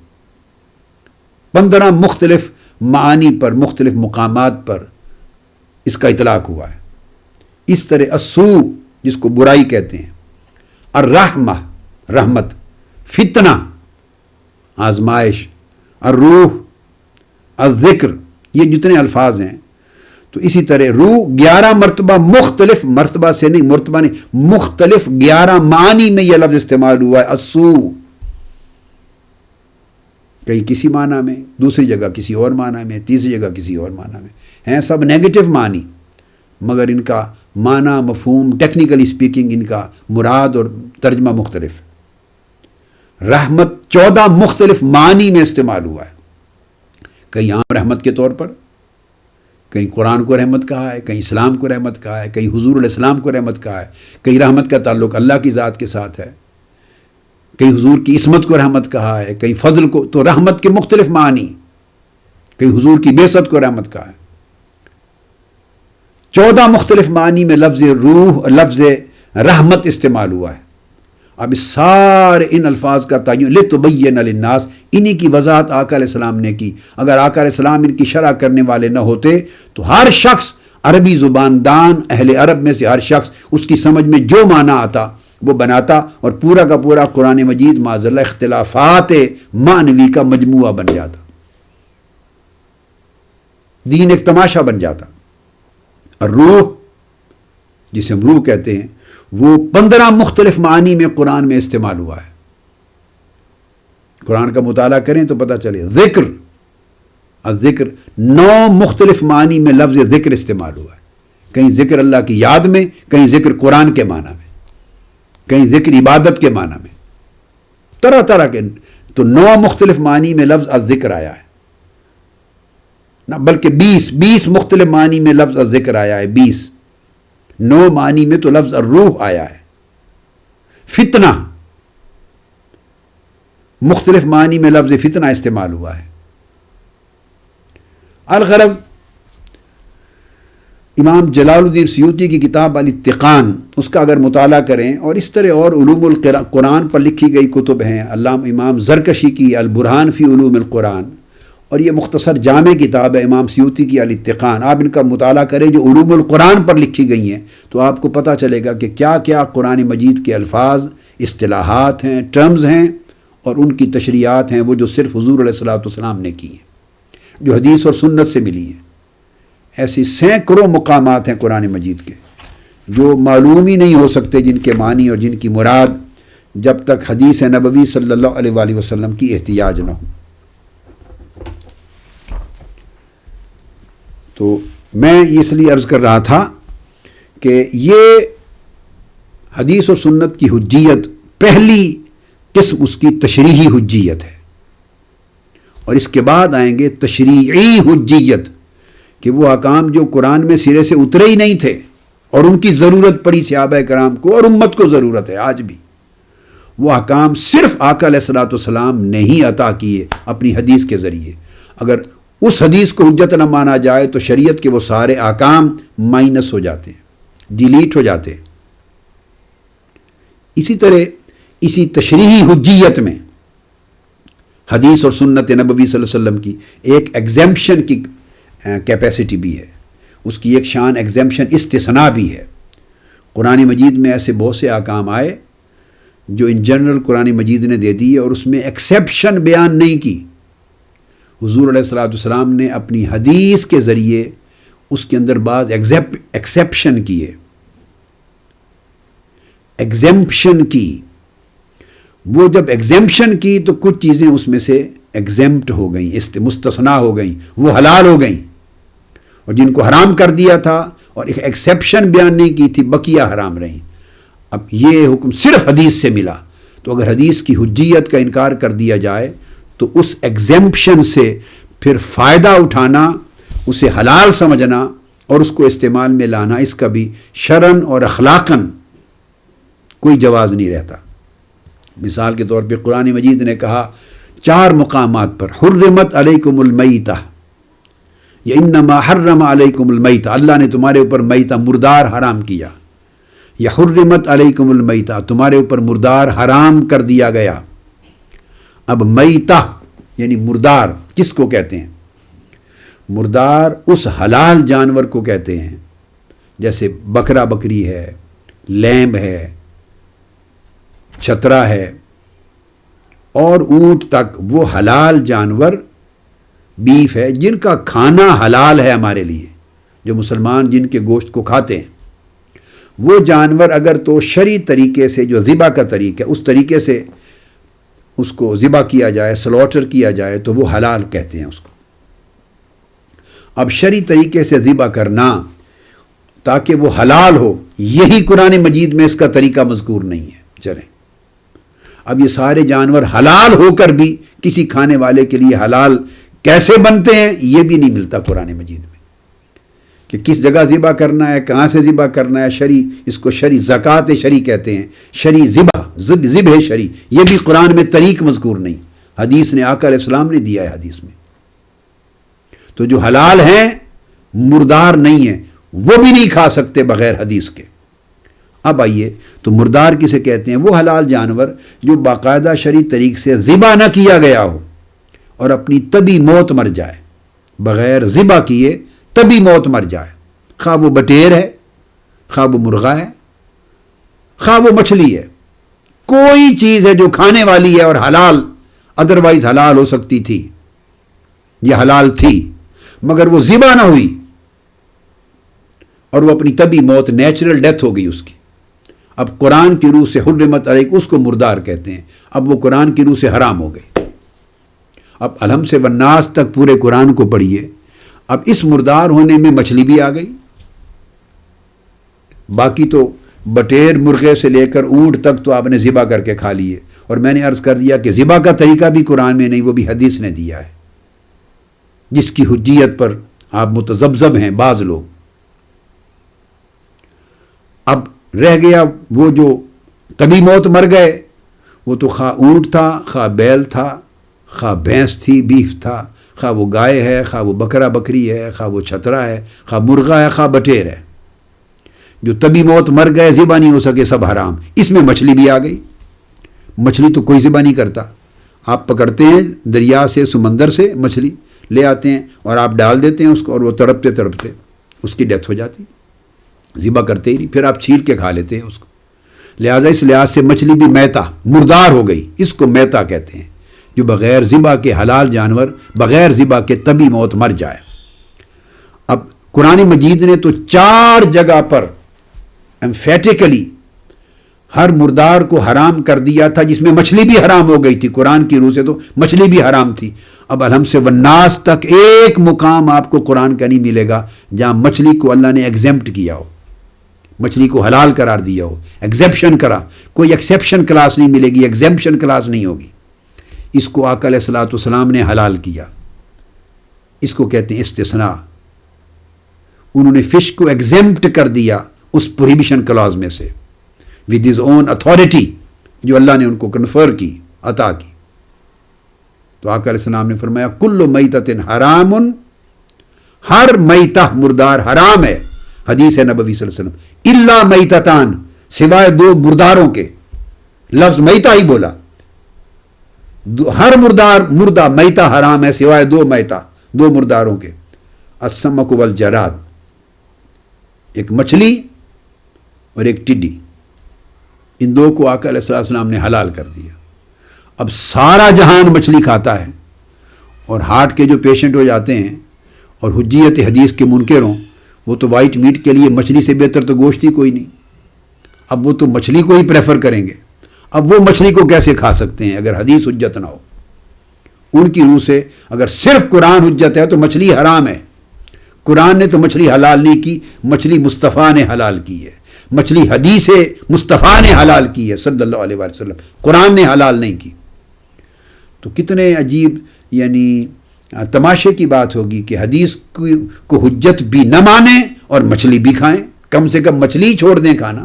15 مختلف معانی پر، مختلف مقامات پر اس کا اطلاق ہوا ہے۔ اس طرح السو جس کو برائی کہتے ہیں، الرحمہ رحمت، فتنہ آزمائش، الروح، الذکر، یہ جتنے الفاظ ہیں تو اسی طرح روح 11 مرتبہ، مختلف مرتبہ سے نہیں، مرتبہ نہیں، مختلف 11 معانی میں یہ لفظ استعمال ہوا ہے السو، کہیں کسی معنی میں، دوسری جگہ کسی اور معنی میں، تیسری جگہ کسی اور معنی میں، ہیں سب نیگیٹو معنی، مگر ان کا معنی، مفہوم، ٹیکنیکلی سپیکنگ ان کا مراد اور ترجمہ مختلف۔ رحمت 14 مختلف معنی میں استعمال ہوا ہے، کہیں عام رحمت کے طور پر، کہیں قرآن کو رحمت کہا ہے، کہیں اسلام کو رحمت کہا ہے، کہیں حضور علیہ السلام کو رحمت کہا ہے، کہیں رحمت کا تعلق اللہ کی ذات کے ساتھ ہے، کہیں حضور کی عصمت کو رحمت کہا ہے، کہیں فضل کو، تو رحمت کے مختلف معنی، کہیں حضور کی بعثت کو رحمت کہا ہے۔ 14 مختلف معنی میں لفظ روح، لفظ رحمت استعمال ہوا ہے۔ اب اس سارے ان الفاظ کا تعین لتبین للناس، انہی کی وضاحت آقا علیہ السلام نے کی۔ اگر آقا علیہ السلام ان کی شرح کرنے والے نہ ہوتے تو ہر شخص، عربی زبان دان، اہل عرب میں سے ہر شخص اس کی سمجھ میں جو معنی آتا وہ بناتا، اور پورا کا پورا قرآن مجید معاذ اللہ اختلافات معنوی کا مجموعہ بن جاتا، دین ایک تماشا بن جاتا۔ اور روح جسے ہم روح کہتے ہیں وہ 15 مختلف معانی میں قرآن میں استعمال ہوا ہے۔ قرآن کا مطالعہ کریں تو پتہ چلے۔ ذکر، الذکر 9 مختلف معانی میں لفظ ذکر استعمال ہوا ہے، کہیں ذکر اللہ کی یاد میں، کہیں ذکر قرآن کے معنی میں، کہیں ذکر عبادت کے معنی میں، طرح طرح کے، تو 9 مختلف معنی میں لفظ الذکر آیا ہے، نہ بلکہ 20 مختلف معنی میں لفظ الذکر آیا ہے، 9 معنی میں تو لفظ الروح آیا ہے۔ فتنہ، مختلف معنی میں لفظ فتنہ استعمال ہوا ہے۔ الغرض، امام جلال الدین سیوطی کی کتاب الاتقان، اس کا اگر مطالعہ کریں، اور اس طرح اور علوم القرآن پر لکھی گئی کتب ہیں، علامہ امام زرکشی کی البرہان فی علوم القرآن، اور یہ مختصر جامع کتاب ہے امام سیوطی کی الاتقان، آپ ان کا مطالعہ کریں جو علوم القرآن پر لکھی گئی ہیں، تو آپ کو پتہ چلے گا کہ کیا کیا قرآن مجید کے الفاظ، اصطلاحات ہیں، ٹرمز ہیں، اور ان کی تشریحات ہیں وہ جو صرف حضور علیہ السلام نے کی ہیں، جو حدیث اور سنت سے ملی ہیں۔ ایسی سینکڑوں مقامات ہیں قرآن مجید کے جو معلوم ہی نہیں ہو سکتے، جن کے معنی اور جن کی مراد جب تک حدیث نبوی صلی اللہ علیہ وآلہ وسلم کی احتیاج نہ ہو۔ تو میں اس لیے عرض کر رہا تھا کہ یہ حدیث و سنت کی حجیت، پہلی قسم اس کی تشریحی حجیت ہے، اور اس کے بعد آئیں گے تشریعی حجیت، کہ وہ احکام جو قرآن میں سرے سے اترے ہی نہیں تھے اور ان کی ضرورت پڑی صحابہ کرام کو اور امت کو ضرورت ہے آج بھی، وہ احکام صرف آقا علیہ السلام نے ہی عطا کیے اپنی حدیث کے ذریعے۔ اگر اس حدیث کو حجت نہ مانا جائے تو شریعت کے وہ سارے احکام مائنس ہو جاتے ہیں، ڈیلیٹ ہو جاتے ہیں۔ اسی طرح اسی تشریحی حجیت میں حدیث اور سنت نبوی صلی اللہ علیہ وسلم کی ایک ایگزیمپشن کی کیپیسٹی بھی ہے، اس کی ایک شان ایگزیمپشن، استثناء بھی ہے۔ قرآن مجید میں ایسے بہت سے احکام آئے جو ان جنرل قرآن مجید نے دے دی اور اس میں ایکسیپشن بیان نہیں کی۔ حضور علیہ السلام نے اپنی حدیث کے ذریعے اس کے اندر بعض ایکسیپشن کیے، ایگزیمپشن کی۔ وہ جب ایگزیمپشن کی تو کچھ چیزیں اس میں سے ایگزیمپٹ ہو گئیں، مستثنیٰ ہو گئیں، وہ حلال ہو گئیں، اور جن کو حرام کر دیا تھا اور ایک ایکسیپشن بیان نہیں کی تھی بقیہ حرام رہیں۔ اب یہ حکم صرف حدیث سے ملا، تو اگر حدیث کی حجیت کا انکار کر دیا جائے تو اس ایگزیمپشن سے پھر فائدہ اٹھانا، اسے حلال سمجھنا اور اس کو استعمال میں لانا، اس کا بھی شرعاً اور اخلاقاً کوئی جواز نہیں رہتا۔ مثال کے طور پہ قرآن مجید نے کہا 4 مقامات پر، حرمت علیکم المیتہ، یا انما حرم علیکم المیتہ، اللہ نے تمہارے اوپر میتہ، مردار حرام کیا، یا حرمت علیکم المیتہ، تمہارے اوپر مردار حرام کر دیا گیا۔ اب میتہ یعنی مردار، کس کو کہتے ہیں؟ مردار اس حلال جانور کو کہتے ہیں جیسے بکرا بکری ہے، لیمب ہے، چھترا ہے اور اونٹ تک، وہ حلال جانور بیف ہے جن کا کھانا حلال ہے ہمارے لیے، جو مسلمان جن کے گوشت کو کھاتے ہیں۔ وہ جانور اگر تو شرعی طریقے سے، جو ذبح کا طریقہ ہے اس طریقے سے اس کو ذبح کیا جائے، سلوٹر کیا جائے تو وہ حلال کہتے ہیں اس کو۔ اب شرعی طریقے سے ذبح کرنا تاکہ وہ حلال ہو، یہی قرآن مجید میں اس کا طریقہ مذکور نہیں ہے۔ چلیں، اب یہ سارے جانور حلال ہو کر بھی کسی کھانے والے کے لیے حلال کیسے بنتے ہیں، یہ بھی نہیں ملتا قرآن مجید میں، کہ کس جگہ ذبح کرنا ہے، کہاں سے ذبح کرنا ہے۔ شرعی، اس کو شرعی زکوٰۃ شرعی کہتے ہیں، شرعی ذبح شرعی، یہ بھی قرآن میں طریق مذکور نہیں، حدیث نے، آقا علیہ السلام نے دیا ہے حدیث میں۔ تو جو حلال ہیں، مردار نہیں ہیں، وہ بھی نہیں کھا سکتے بغیر حدیث کے۔ اب آئیے، تو مردار کسے کہتے ہیں؟ وہ حلال جانور جو باقاعدہ شرعی طریق سے ذبح نہ کیا گیا ہو اور اپنی طبی موت مر جائے، بغیر ذبح کیے طبی موت مر جائے، خواہ وہ بٹیر ہے، خواہ وہ مرغا ہے، خواہ وہ مچھلی ہے، کوئی چیز ہے جو کھانے والی ہے اور حلال، ادروائز حلال ہو سکتی تھی، یہ حلال تھی مگر وہ ذبح نہ ہوئی اور وہ اپنی طبی موت، نیچرل ڈیتھ ہو گئی اس کی۔ اب قرآن کی روح سے حرمت علیک، اس کو مردار کہتے ہیں، اب وہ قرآن کی روح سے حرام ہو گئی۔ اب الحم سے والناس تک پورے قرآن کو پڑھیے، اب اس مردار ہونے میں مچھلی بھی آ گئی، باقی تو بٹیر مرغے سے لے کر اونٹ تک تو آپ نے ذبح کر کے کھا لیے، اور میں نے عرض کر دیا کہ ذبح کا طریقہ بھی قرآن میں نہیں، وہ بھی حدیث نے دیا ہے، جس کی حجیت پر آپ متذبذب ہیں بعض لوگ۔ اب رہ گیا وہ جو طبی موت مر گئے، وہ تو خواہ اونٹ تھا، خواہ بیل تھا، خواہ بھینس تھی، بیف تھا، خواہ وہ گائے ہے، خواہ وہ بکرا بکری ہے، خواہ وہ چھترا ہے، خواہ مرغا ہے، خواہ بٹیر ہے، جو طبی موت مر گئے، ذبح نہیں ہو سکے، سب حرام۔ اس میں مچھلی بھی آ گئی۔ مچھلی تو کوئی ذبح نہیں کرتا، آپ پکڑتے ہیں دریا سے، سمندر سے مچھلی لے آتے ہیں اور آپ ڈال دیتے ہیں اس کو، اور وہ تڑپتے تڑپتے اس کی ڈیتھ ہو جاتی، ذبح کرتے ہی نہیں، پھر آپ چھیل کے کھا لیتے ہیں اس کو۔ لہٰذا اس لحاظ سے مچھلی بھی میتا، مردار ہو گئی، اس کو میتا کہتے ہیں، جو بغیر ذبح کے حلال جانور بغیر ذبح کے طبی موت مر جائے۔ اب قرآن مجید نے تو 4 جگہ پر ایمفیٹیکلی ہر مردار کو حرام کر دیا تھا، جس میں مچھلی بھی حرام ہو گئی تھی، قرآن کی روح سے تو مچھلی بھی حرام تھی۔ اب الحم سے والناس تک ایک مقام آپ کو قرآن کا نہیں ملے گا جہاں مچھلی کو اللہ نے ایگزیمپٹ کیا ہو، مچھلی کو حلال قرار دیا ہو، ایگزیپشن کرا، کوئی ایکسیپشن کلاس نہیں ملے گی، ایگزیمپشن کلاس نہیں ہوگی۔ اس کو آقا علیہ الصلوۃ والسلام نے حلال کیا، اس کو کہتے ہیں استثناء۔ انہوں نے فش کو ایگزیمپٹ کر دیا اس پروہیبیشن کلاز میں سے، ود ہز اون اتھارٹی جو اللہ نے ان کو کنفر کی، عطا کی۔ تو آقا علیہ السلام نے فرمایا کل میتۃ حرام، ہر میتہ مردار حرام ہے، حدیث ہے نبوی صلی اللہ علیہ وسلم، الا میتتان، سوائے 2 مرداروں کے، لفظ میتہ ہی بولا، ہر مردہ میتہ حرام ہے سوائے 2 میتہ، 2 مرداروں کے، السمک والجراد، ایک مچھلی اور ایک ٹڈی، ان 2 کو آقا علیہ السلام نے حلال کر دیا۔ اب سارا جہان مچھلی کھاتا ہے، اور ہارٹ کے جو پیشنٹ ہو جاتے ہیں اور حجیت حدیث کے منکر ہوں، وہ تو وائٹ میٹ کے لیے مچھلی سے بہتر تو گوشت ہی کوئی نہیں، اب وہ تو مچھلی کو ہی پریفر کریں گے۔ اب وہ مچھلی کو کیسے کھا سکتے ہیں اگر حدیث حجت نہ ہو؟ ان کی روح سے اگر صرف قرآن حجت ہے تو مچھلی حرام ہے۔ قرآن نے تو مچھلی حلال نہیں کی، مچھلی مصطفیٰ نے حلال کی ہے، مچھلی حدیث مصطفیٰ نے حلال کی ہے صلی اللہ علیہ وسلم، قرآن نے حلال نہیں کی۔ تو کتنے عجیب یعنی تماشے کی بات ہوگی کہ حدیث کو حجت بھی نہ مانیں اور مچھلی بھی کھائیں، کم سے کم مچھلی چھوڑ دیں کھانا،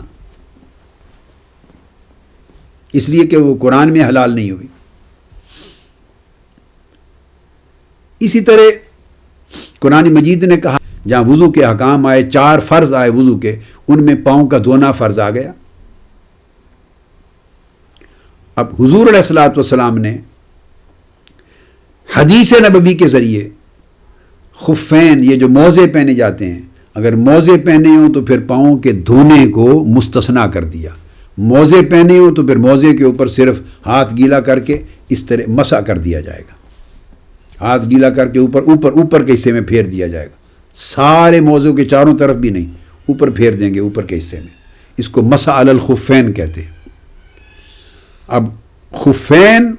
اس لیے کہ وہ قرآن میں حلال نہیں ہوئی۔ اسی طرح قرآن مجید نے کہا جہاں وضو کے احکام آئے، 4 فرض آئے وضو کے، ان میں پاؤں کا دھونا فرض آ گیا۔ اب حضور علیہ الصلوۃ والسلام نے حدیث نبوی کے ذریعے خفین یہ جو موزے پہنے جاتے ہیں، اگر موزے پہنے ہوں تو پھر پاؤں کے دھونے کو مستثنا کر دیا، موزے پہنے ہوں تو پھر موزے کے اوپر صرف ہاتھ گیلا کر کے اس طرح مسح کر دیا جائے گا، ہاتھ گیلا کر کے اوپر کے حصے میں پھیر دیا جائے گا، سارے موزوں کے چاروں طرف بھی نہیں، اوپر پھیر دیں گے اوپر کے حصے میں، اس کو مسح علی الخفین کہتے ہیں۔ اب خفین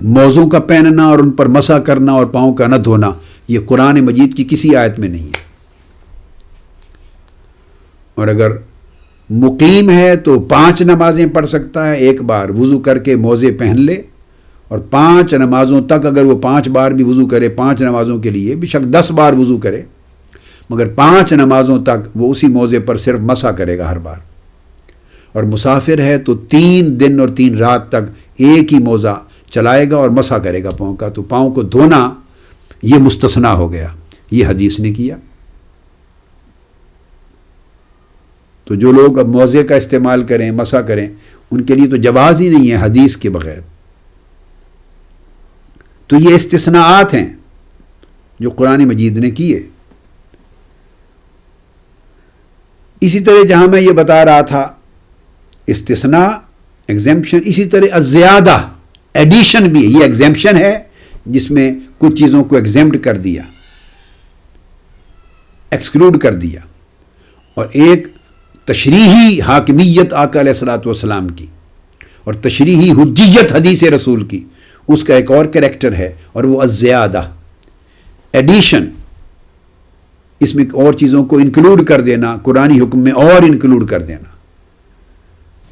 موزوں کا پہننا اور ان پر مسح کرنا اور پاؤں کا نہ دھونا یہ قرآن مجید کی کسی آیت میں نہیں ہے، اور اگر مقیم ہے تو 5 نمازیں پڑھ سکتا ہے، ایک بار وضو کر کے موزے پہن لے، اور 5 نمازوں تک اگر وہ 5 بار بھی وضو کرے، 5 نمازوں کے لیے بے شک 10 بار وضو کرے، مگر 5 نمازوں تک وہ اسی موزے پر صرف مسح کرے گا ہر بار۔ اور مسافر ہے تو 3 دن اور 3 رات تک ایک ہی موزہ چلائے گا اور مسح کرے گا پاؤں کا، تو پاؤں کو دھونا یہ مستثنا ہو گیا، یہ حدیث نے کیا۔ تو جو لوگ اب موزے کا استعمال کریں، مسح کریں، ان کے لیے تو جواز ہی نہیں ہے حدیث کے بغیر۔ تو یہ استثناءات ہیں جو قرآن مجید نے کیے۔ اسی طرح جہاں میں یہ بتا رہا تھا استثناء ایگزیمپشن، اسی طرح الزیادہ ایڈیشن بھی یہ ایگزیمپشن ہے جس میں کچھ چیزوں کو ایگزیمپٹ کر دیا، ایکسکلوڈ کر دیا، اور ایک تشریحی حاکمیت آقا علیہ الصلوۃ والسلام کی اور تشریحی حجیت حدیث رسول کی، اس کا ایک اور کریکٹر ہے، اور وہ الزیادہ ایڈیشن، اس میں اور چیزوں کو انکلوڈ کر دینا، قرآنی حکم میں اور انکلوڈ کر دینا،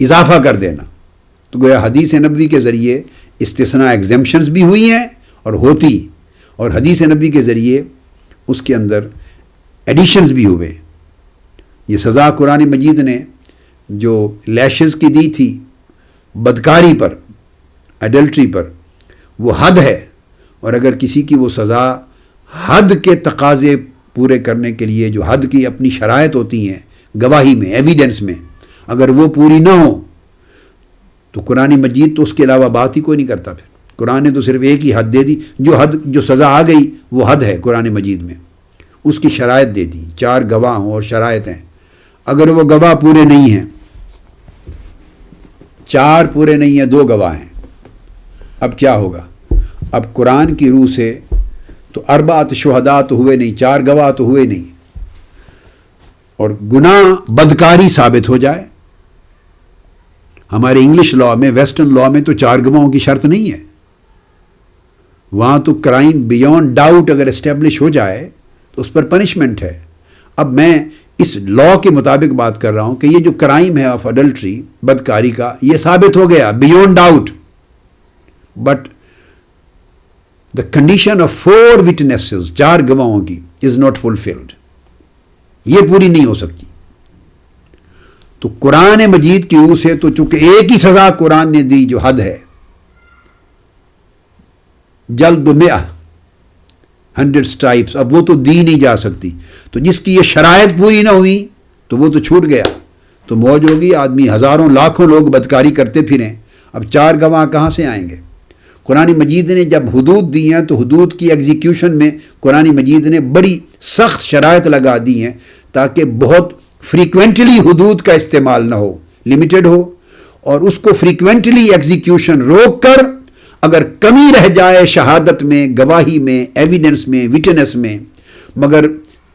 اضافہ کر دینا۔ تو گویا حدیث نبوی کے ذریعے استثناء ایگزیمپشنز بھی ہوئی ہیں اور ہوتی، اور حدیث نبوی کے ذریعے اس کے اندر ایڈیشنز بھی ہوئے۔ یہ سزا قرآن مجید نے جو لیشز کی دی تھی بدکاری پر، ایڈلٹری پر، وہ حد ہے، اور اگر کسی کی وہ سزا حد کے تقاضے پورے کرنے کے لیے جو حد کی اپنی شرائط ہوتی ہیں گواہی میں، ایویڈنس میں، اگر وہ پوری نہ ہو تو قرآن مجید تو اس کے علاوہ بات ہی کوئی نہیں کرتا۔ پھر قرآن نے تو صرف ایک ہی حد دے دی، جو سزا آ گئی وہ حد ہے قرآن مجید میں، اس کی شرائط دے دی، 4 گواہ ہوں اور شرائط ہیں۔ اگر وہ گواہ پورے نہیں ہیں، 4 پورے نہیں ہیں، 2 گواہ ہیں، اب کیا ہوگا؟ اب قرآن کی روح سے تو 4 شہداء تو ہوئے نہیں، 4 گواہ تو ہوئے نہیں، اور گناہ بدکاری ثابت ہو جائے۔ ہمارے انگلش لاء میں، ویسٹرن لاء میں تو 4 گواہوں کی شرط نہیں ہے، وہاں تو کرائم بیونڈ ڈاؤٹ اگر اسٹیبلش ہو جائے تو اس پر پنشمنٹ ہے۔ اب میں اس لاء کے مطابق بات کر رہا ہوں کہ یہ جو کرائم ہے آف اڈلٹری، بدکاری کا، یہ ثابت ہو گیا beyond doubt, but the condition of 4 witnesses, 4 گواہوں کی، از ناٹ فلفلڈ، یہ پوری نہیں ہو سکتی۔ تو قرآن مجید کی روح سے تو چونکہ ایک ہی سزا قرآن نے دی جو حد ہے، جلد 100 سٹرائپس، اب وہ تو دی نہیں جا سکتی، تو جس کی یہ شرائط پوری نہ ہوئی تو وہ تو چھوٹ گیا، تو موج ہوگی، آدمی ہزاروں لاکھوں لوگ بدکاری کرتے پھریں، اب 4 گواہ کہاں سے آئیں گے؟ قرآن مجید نے جب حدود دی ہیں تو حدود کی ایگزیکیوشن میں قرآن مجید نے بڑی سخت شرائط لگا دی ہیں تاکہ بہت فریکوینٹلی حدود کا استعمال نہ ہو، لمیٹڈ ہو، اور اس کو فریکوینٹلی ایگزیکیوشن روک کر اگر کمی رہ جائے شہادت میں، گواہی میں، ایویڈنس میں، وٹنس میں، مگر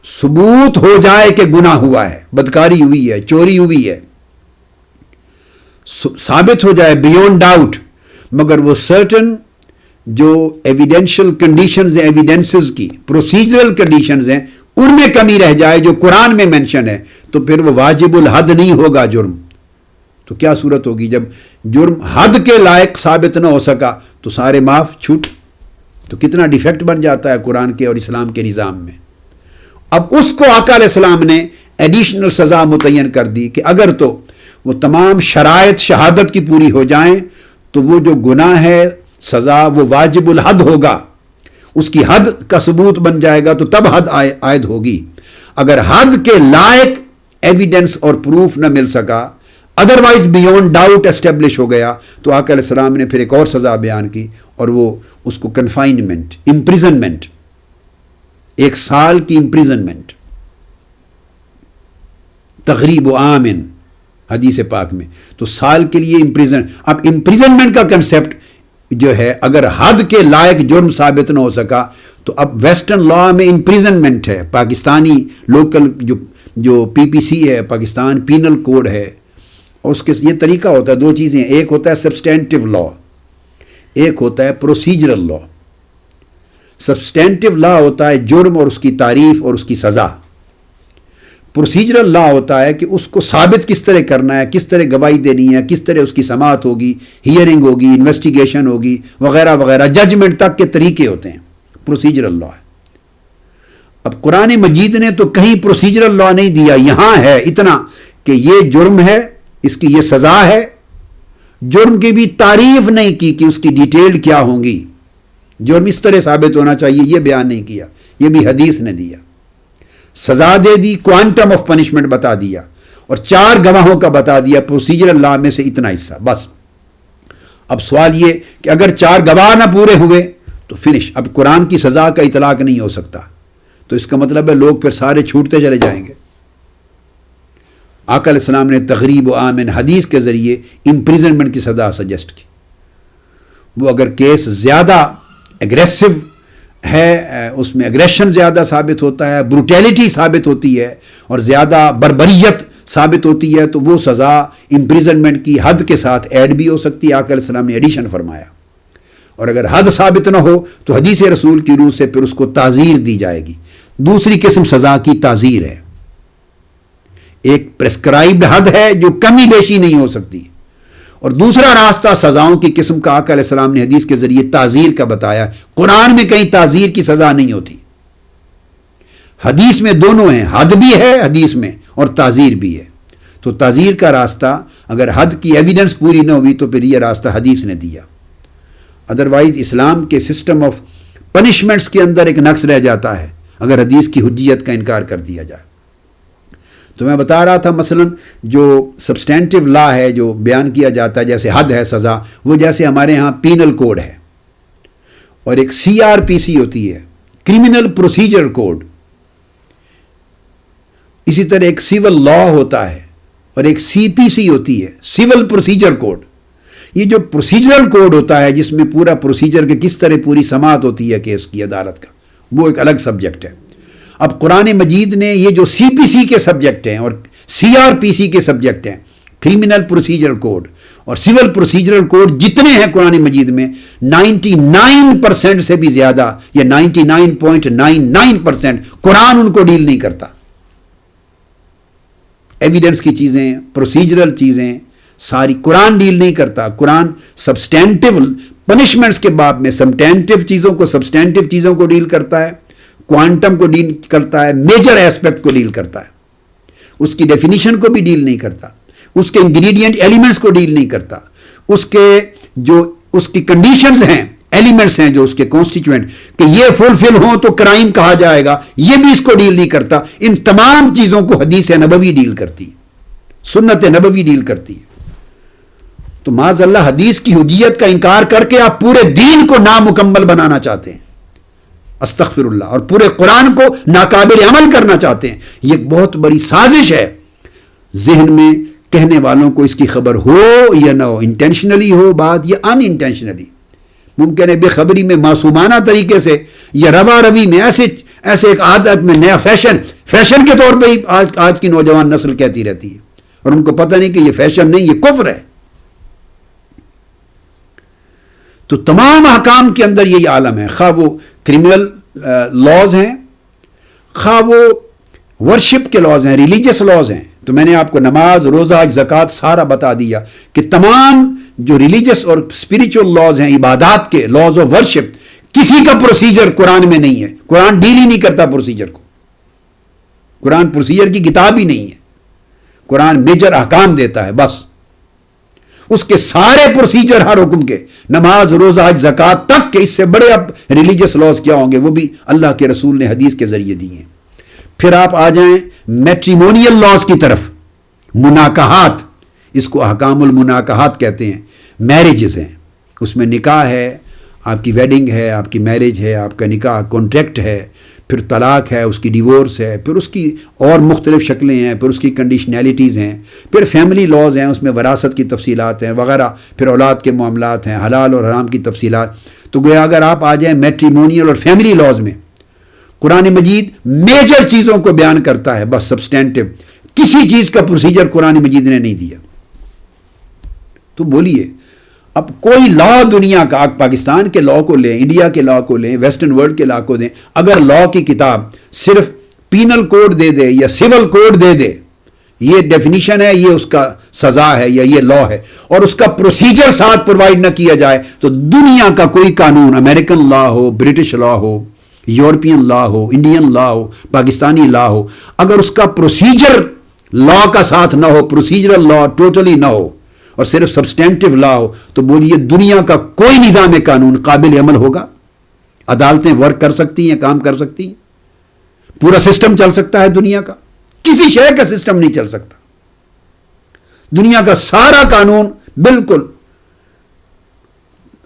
ثبوت ہو جائے کہ گناہ ہوا ہے، بدکاری ہوئی ہے، چوری ہوئی ہے، ثابت ہو جائے بیونڈ ڈاؤٹ، مگر وہ سرٹن جو ایویڈینشل کنڈیشنز ہیں، ایویڈنسز کی پروسیجرل کنڈیشنز ہیں، ان میں کمی رہ جائے جو قرآن میں مینشن ہے، تو پھر وہ واجب الحد نہیں ہوگا جرم۔ تو کیا صورت ہوگی جب جرم حد کے لائق ثابت نہ ہو سکا تو سارے معاف چھوٹ؟ تو کتنا ڈیفیکٹ بن جاتا ہے قرآن کے اور اسلام کے نظام میں۔ اب اس کو آقا علیہ السلام نے ایڈیشنل سزا متعین کر دی کہ اگر تو وہ تمام شرائط شہادت کی پوری ہو جائیں تو وہ جو گناہ ہے سزا وہ واجب الحد ہوگا، اس کی حد کا ثبوت بن جائے گا تو تب حد عائد ہوگی۔ اگر حد کے لائق ایویڈنس اور پروف نہ مل سکا، ادروائز بیونڈ ڈاؤٹ اسٹیبلش ہو گیا تو آقا علیہ السلام نے پھر ایک اور سزا بیان کی، اور وہ اس کو کنفائنمنٹ، امپریزنمنٹ، 1 سال کی امپریزنمنٹ، تغریب و آمن حدیث پاک میں، تو سال کے لیے امپریزن. اب امپریزنمنٹ کا کنسپٹ جو ہے اگر حد کے لائق جرم ثابت نہ ہو سکا تو اب ویسٹرن لا میں امپریزنمنٹ ہے، پاکستانی لوکل جو پی پی سی ہے، پاکستان پینل کوڈ ہے، اور اس کے یہ طریقہ ہوتا ہے، 2 چیزیں، ایک ہوتا ہے سبسٹینٹیو لا، ایک ہوتا ہے پروسیجرل لا. سبسٹینٹیو لا ہوتا ہے جرم اور اس کی تعریف اور اس کی سزا. پروسیجرل لا ہوتا ہے کہ اس کو ثابت کس طرح کرنا ہے، کس طرح گواہی دینی ہے، کس طرح اس کی سماعت ہوگی، ہیئرنگ ہوگی، انویسٹیگیشن ہوگی، وغیرہ وغیرہ، ججمنٹ تک کے طریقے ہوتے ہیں. پروسیجرل لا ہے. اب قرآن مجید نے تو کہیں پروسیجرل لا نہیں دیا، یہاں ہے اتنا کہ یہ جرم ہے، اس کی یہ سزا ہے. جرم کی بھی تعریف نہیں کی کہ اس کی ڈیٹیل کیا ہوں گی، جرم اس طرح ثابت ہونا چاہیے، یہ بیان نہیں کیا، یہ بھی حدیث نے دیا. سزا دے دی، کوانٹم آف پنشمنٹ بتا دیا، اور 4 گواہوں کا بتا دیا. پروسیجرل لا میں سے اتنا حصہ بس. اب سوال یہ کہ اگر 4 گواہ نہ پورے ہوئے تو فنش. اب قرآن کی سزا کا اطلاق نہیں ہو سکتا، تو اس کا مطلب ہے لوگ پھر سارے چھوٹتے چلے جائیں گے. آقا علیہ السلام نے تغریب و آمن حدیث کے ذریعے امپریزنمنٹ کی سزا سجیسٹ کی. وہ اگر کیس زیادہ ایگریسو ہے، اس میں ایگریشن زیادہ ثابت ہوتا ہے، بروٹیلٹی ثابت ہوتی ہے، اور زیادہ بربریت ثابت ہوتی ہے، تو وہ سزا امپریزنمنٹ کی حد کے ساتھ ایڈ بھی ہو سکتی ہے. آقا علیہ السلام نے ایڈیشن فرمایا. اور اگر حد ثابت نہ ہو تو حدیث رسول کی روح سے پھر اس کو تعزیر دی جائے گی. دوسری قسم سزا کی تعزیر ہے. ایک پریسکرائبڈ حد ہے جو کمی بیشی نہیں ہو سکتی، اور دوسرا راستہ سزاؤں کی قسم کا آقا علیہ السلام نے حدیث کے ذریعے تعزیر کا بتایا. قرآن میں کہیں تعزیر کی سزا نہیں ہوتی، حدیث میں دونوں ہیں، حد بھی ہے حدیث میں اور تعزیر بھی ہے. تو تعزیر کا راستہ اگر حد کی ایویڈنس پوری نہ ہوئی تو پھر یہ راستہ حدیث نے دیا. ادروائز اسلام کے سسٹم آف پنشمنٹس کے اندر ایک نقص رہ جاتا ہے اگر حدیث کی حجیت کا انکار کر دیا جائے. تو میں بتا رہا تھا مثلا جو سبسٹینٹیو لا ہے جو بیان کیا جاتا ہے، جیسے حد ہے سزا، وہ جیسے ہمارے ہاں پینل کوڈ ہے، اور ایک CRPC ہوتی ہے، کرمنل پروسیجر کوڈ. اسی طرح ایک سول لا ہوتا ہے اور ایک CPC ہوتی ہے، سول پروسیجر کوڈ. یہ جو پروسیجرل کوڈ ہوتا ہے جس میں پورا پروسیجر کے کس طرح پوری سماعت ہوتی ہے کیس کی عدالت کا، وہ ایک الگ سبجیکٹ ہے. اب قرآن مجید نے یہ جو CPC کے سبجیکٹ ہیں اور CRPC کے سبجیکٹ ہیں، کرمنل پروسیجر کوڈ اور سول پروسیجرل کوڈ، جتنے ہیں قرآن مجید میں 99% سے بھی زیادہ یا 99.99% قرآن ان کو ڈیل نہیں کرتا. ایویڈنس کی چیزیں، پروسیجرل چیزیں ساری قرآن ڈیل نہیں کرتا. قرآن سبسٹینٹیو پنشمنٹس کے باب میں سبسٹینٹیو چیزوں کو سبسٹینٹیو چیزوں کو ڈیل کرتا ہے، کوانٹم کو ڈیل کرتا ہے، میجر ایسپیکٹ کو ڈیل کرتا ہے. اس کی ڈیفینیشن کو بھی ڈیل نہیں کرتا، اس کے انگریڈینٹ ایلیمنٹس کو ڈیل نہیں کرتا، اس کی کنڈیشنز ہیں، ایلیمنٹس ہیں جو اس کے کانسٹیچوئنٹ کہ یہ فلفل ہوں تو کرائم کہا جائے گا، یہ بھی اس کو ڈیل نہیں کرتا. ان تمام چیزوں کو حدیث نبوی ڈیل کرتی، سنت نبوی ڈیل کرتی. تو معاذ اللہ حدیث کی حجیت کا انکار کر کے آپ پورے دین کو نامکمل بنانا چاہتے ہیں، استغفر اللہ، اور پورے قرآن کو ناقابل عمل کرنا چاہتے ہیں. یہ ایک بہت بڑی سازش ہے. ذہن میں کہنے والوں کو اس کی خبر ہو یا نہ ہو، انٹینشنلی ہو بات یا ان انٹینشنلی، ممکن ہے بے خبری میں معصومانہ طریقے سے یا روا روی میں ایسے ایک عادت میں نیا فیشن کے طور پہ ہی آج کی نوجوان نسل کہتی رہتی ہے، اور ان کو پتہ نہیں کہ یہ فیشن نہیں، یہ کفر ہے. تو تمام احکام کے اندر یہی عالم ہے، خواہ وہ کرمنل لاز ہیں، خواہ وہ ورشپ کے لاز ہیں، ریلیجس لاز ہیں. تو میں نے آپ کو نماز، روزہ، زکوٰۃ سارا بتا دیا کہ تمام جو ریلیجس اور اسپریچول لاز ہیں، عبادات کے لاز آف ورشپ، کسی کا پروسیجر قرآن میں نہیں ہے. قرآن ڈیل ہی نہیں کرتا پروسیجر کو. قرآن پروسیجر کی کتاب ہی نہیں ہے. قرآن میجر احکام دیتا ہے بس. اس کے سارے پروسیجر ہر حکم کے، نماز، روزہ، حج، زکوٰۃ تک کہ اس سے بڑے اب ریلیجس لاز کیا ہوں گے، وہ بھی اللہ کے رسول نے حدیث کے ذریعے دیے ہیں. پھر آپ آ جائیں میٹریمونیل لاز کی طرف، مناکحات، اس کو احکام المناکحات کہتے ہیں، میرجز ہیں، اس میں نکاح ہے، آپ کی ویڈنگ ہے، آپ کی میرج ہے، آپ کا نکاح کانٹریکٹ ہے، پھر طلاق ہے، اس کی ڈیورس ہے، پھر اس کی اور مختلف شکلیں ہیں، پھر اس کی کنڈیشنیلٹیز ہیں، پھر فیملی لاز ہیں، اس میں وراثت کی تفصیلات ہیں وغیرہ، پھر اولاد کے معاملات ہیں، حلال اور حرام کی تفصیلات. تو گویا اگر آپ آ جائیں میٹریمونیل اور فیملی لاز میں، قرآن مجید میجر چیزوں کو بیان کرتا ہے، بس سبسٹینٹو. کسی چیز کا پروسیجر قرآن مجید نے نہیں دیا. تو بولیے اب کوئی لا دنیا کا، آپ پاکستان کے لا کو لیں، انڈیا کے لا کو لیں، ویسٹرن ورلڈ کے لا کو دیں، اگر لا کی کتاب صرف پینل کوڈ دے دے یا سول کوڈ دے دے، یہ ڈیفینیشن ہے، یہ اس کا سزا ہے یا یہ لا ہے، اور اس کا پروسیجر ساتھ پرووائڈ نہ کیا جائے، تو دنیا کا کوئی قانون، امریکن لا ہو، برٹش لا ہو، یورپین لا ہو، انڈین لا ہو، پاکستانی لا ہو، اگر اس کا پروسیجر لا کا ساتھ نہ ہو، پروسیجرل لا ٹوٹلی نہ ہو، اور صرف سبسٹینٹو لا ہو، تو بولیے دنیا کا کوئی نظام قانون قابل عمل ہوگا؟ عدالتیں ورک کر سکتی ہیں، کام کر سکتی ہیں، پورا سسٹم چل سکتا ہے دنیا کا؟ کسی شے کا سسٹم نہیں چل سکتا. دنیا کا سارا قانون بالکل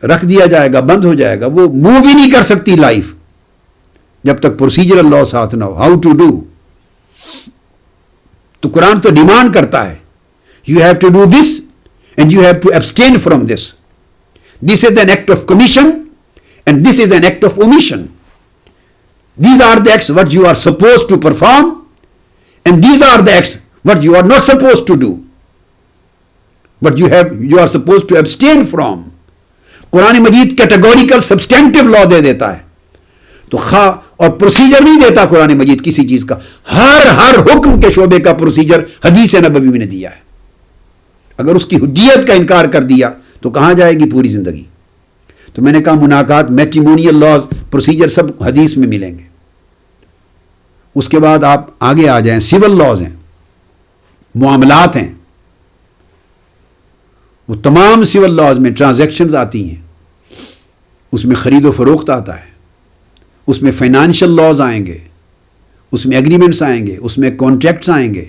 رکھ دیا جائے گا، بند ہو جائے گا، وہ موو ہی نہیں کر سکتی لائف جب تک پروسیجرل لا ساتھ نہ ہو. How to do. تو قرآن تو ڈیمانڈ کرتا ہے، you have to do this and you have to abstain from this. This is an act of commission and this is an act of omission. These are the acts what you are supposed to perform and these are the acts what you are not supposed to do. But you are supposed to abstain from. قرآن مجید categorical substantive law دے دیتا ہے، تو اور procedure نہیں دیتا قرآن مجید کسی چیز کا. ہر حکم کے شعبے کا پروسیجر حدیث نبوی نے دیا ہے. اگر اس کی حجیت کا انکار کر دیا تو کہاں جائے گی پوری زندگی؟ تو میں نے کہا مناکات، میٹریمونیل لاز، پروسیجر سب حدیث میں ملیں گے. اس کے بعد آپ آگے آ جائیں، سول لاز ہیں، معاملات ہیں، وہ تمام سول لاز میں ٹرانزیکشنز آتی ہیں، اس میں خرید و فروخت آتا ہے، اس میں فائنانشل لاز آئیں گے، اس میں ایگریمنٹس آئیں گے، اس میں کانٹریکٹس آئیں گے.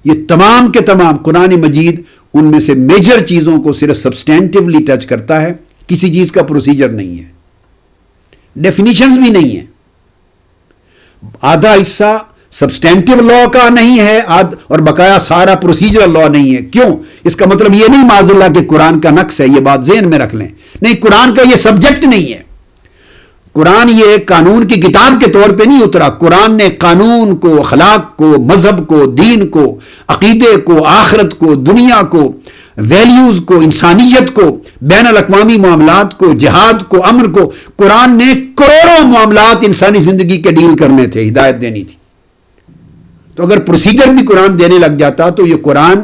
یہ تمام کے تمام قرآن مجید ان میں سے میجر چیزوں کو صرف سبسٹینٹیولی ٹچ کرتا ہے، کسی چیز کا پروسیجر نہیں ہے، ڈیفینیشنز بھی نہیں ہیں. آدھا حصہ سبسٹینٹیو لا کا نہیں ہے اور بقایا سارا پروسیجرل لا نہیں ہے. کیوں؟ اس کا مطلب یہ نہیں معاذ اللہ کہ قرآن کا نقص ہے، یہ بات ذہن میں رکھ لیں. نہیں، قرآن کا یہ سبجیکٹ نہیں ہے. قرآن یہ قانون کی کتاب کے طور پہ نہیں اترا. قرآن نے قانون کو، اخلاق کو، مذہب کو، دین کو، عقیدے کو، آخرت کو، دنیا کو، ویلیوز کو، انسانیت کو، بین الاقوامی معاملات کو، جہاد کو، امن کو، قرآن نے کروڑوں معاملات انسانی زندگی کے ڈیل کرنے تھے، ہدایت دینی تھی. تو اگر پروسیجر بھی قرآن دینے لگ جاتا تو یہ قرآن،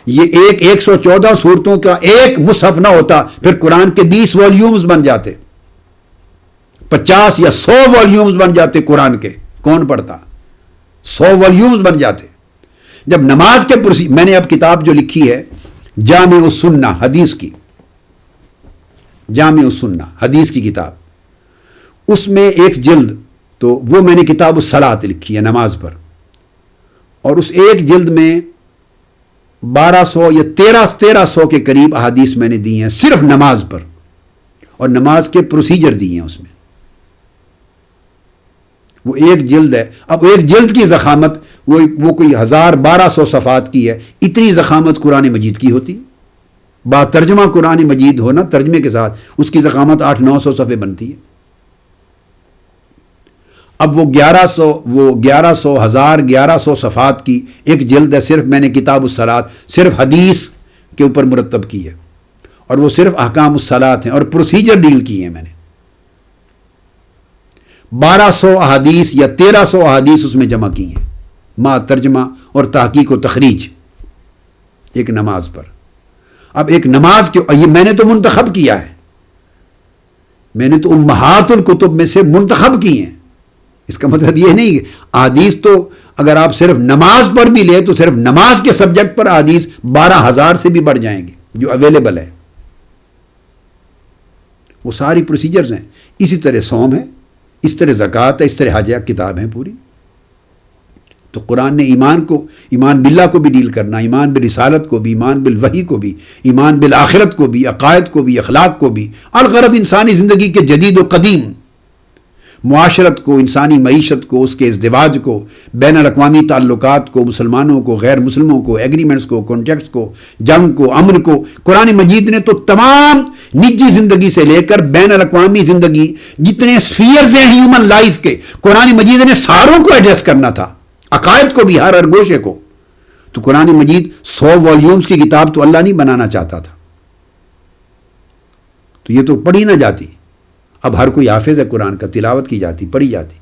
یہ 114 سورتوں کا ایک مصحف نہ ہوتا، پھر قرآن کے 20 والیومز بن جاتے، 50 یا 100 والیومز بن جاتے قرآن کے. کون پڑھتا؟ 100 والیومز بن جاتے. جب نماز کے میں نے اب کتاب جو لکھی ہے جامع السنہ، حدیث کی، جامع السنہ حدیث کی کتاب، اس میں ایک جلد، تو وہ میں نے کتاب الصلاۃ لکھی ہے نماز پر، اور اس ایک جلد میں 1200 یا 1300 کے قریب احادیث میں نے دی ہیں صرف نماز پر، اور نماز کے پروسیجر دی ہیں اس میں. وہ ایک جلد ہے. اب ایک جلد کی ضخامت وہ کوئی 1200 صفحات کی ہے. اتنی ضخامت قرآن مجید کی ہوتی، با ترجمہ قرآن مجید ہونا، ترجمے کے ساتھ اس کی ضخامت 800-900 صفحے بنتی ہے. اب وہ 1100 صفحات کی ایک جلد ہے، صرف میں نے کتاب الصلاۃ صرف حدیث کے اوپر مرتب کی ہے، اور وہ صرف احکام الصلاۃ ہیں، اور پروسیجر ڈیل کی ہیں میں نے. 1200 احادیث یا 1300 احادیث اس میں جمع کی ہیں، ما ترجمہ اور تحقیق و تخریج ایک نماز پر. اب ایک نماز کے، یہ میں نے تو منتخب کیا ہے، میں نے تو امہات الکتب میں سے منتخب کی ہیں. اس کا مطلب یہ نہیں کہ احادیث تو اگر آپ صرف نماز پر بھی لیں تو صرف نماز کے سبجیکٹ پر احادیث 12,000 سے بھی بڑھ جائیں گے جو اویلیبل ہے. وہ ساری پروسیجرز ہیں. اسی طرح صوم ہے، اس طرح زکوٰۃ ہے، اس طرح حج، کتاب ہیں پوری. تو قرآن نے ایمان باللہ کو بھی ڈیل کرنا، ایمان بالرسالت کو بھی، ایمان بالوحی کو بھی، ایمان بالآخرت کو بھی، عقائد کو بھی، اخلاق کو بھی، الغرض انسانی زندگی کے جدید و قدیم معاشرت کو، انسانی معیشت کو، اس کے ازدواج کو، بین الاقوامی تعلقات کو، مسلمانوں کو، غیر مسلموں کو، ایگریمنٹس کو، کانٹریکٹس کو، جنگ کو، امن کو. قرآن مجید نے تو تمام نجی زندگی سے لے کر بین الاقوامی زندگی، جتنے سفیئرز ہیں ہیومن لائف کے، قرآن مجید نے ساروں کو ایڈریس کرنا تھا، عقائد کو بھی، ہر گوشے کو. تو قرآن مجید 100 والیومز کی کتاب تو اللہ نہیں بنانا چاہتا تھا، تو یہ تو پڑھی نہ جاتی. اب ہر کوئی حافظ ہے قرآن کا، تلاوت کی جاتی، پڑھی جاتی.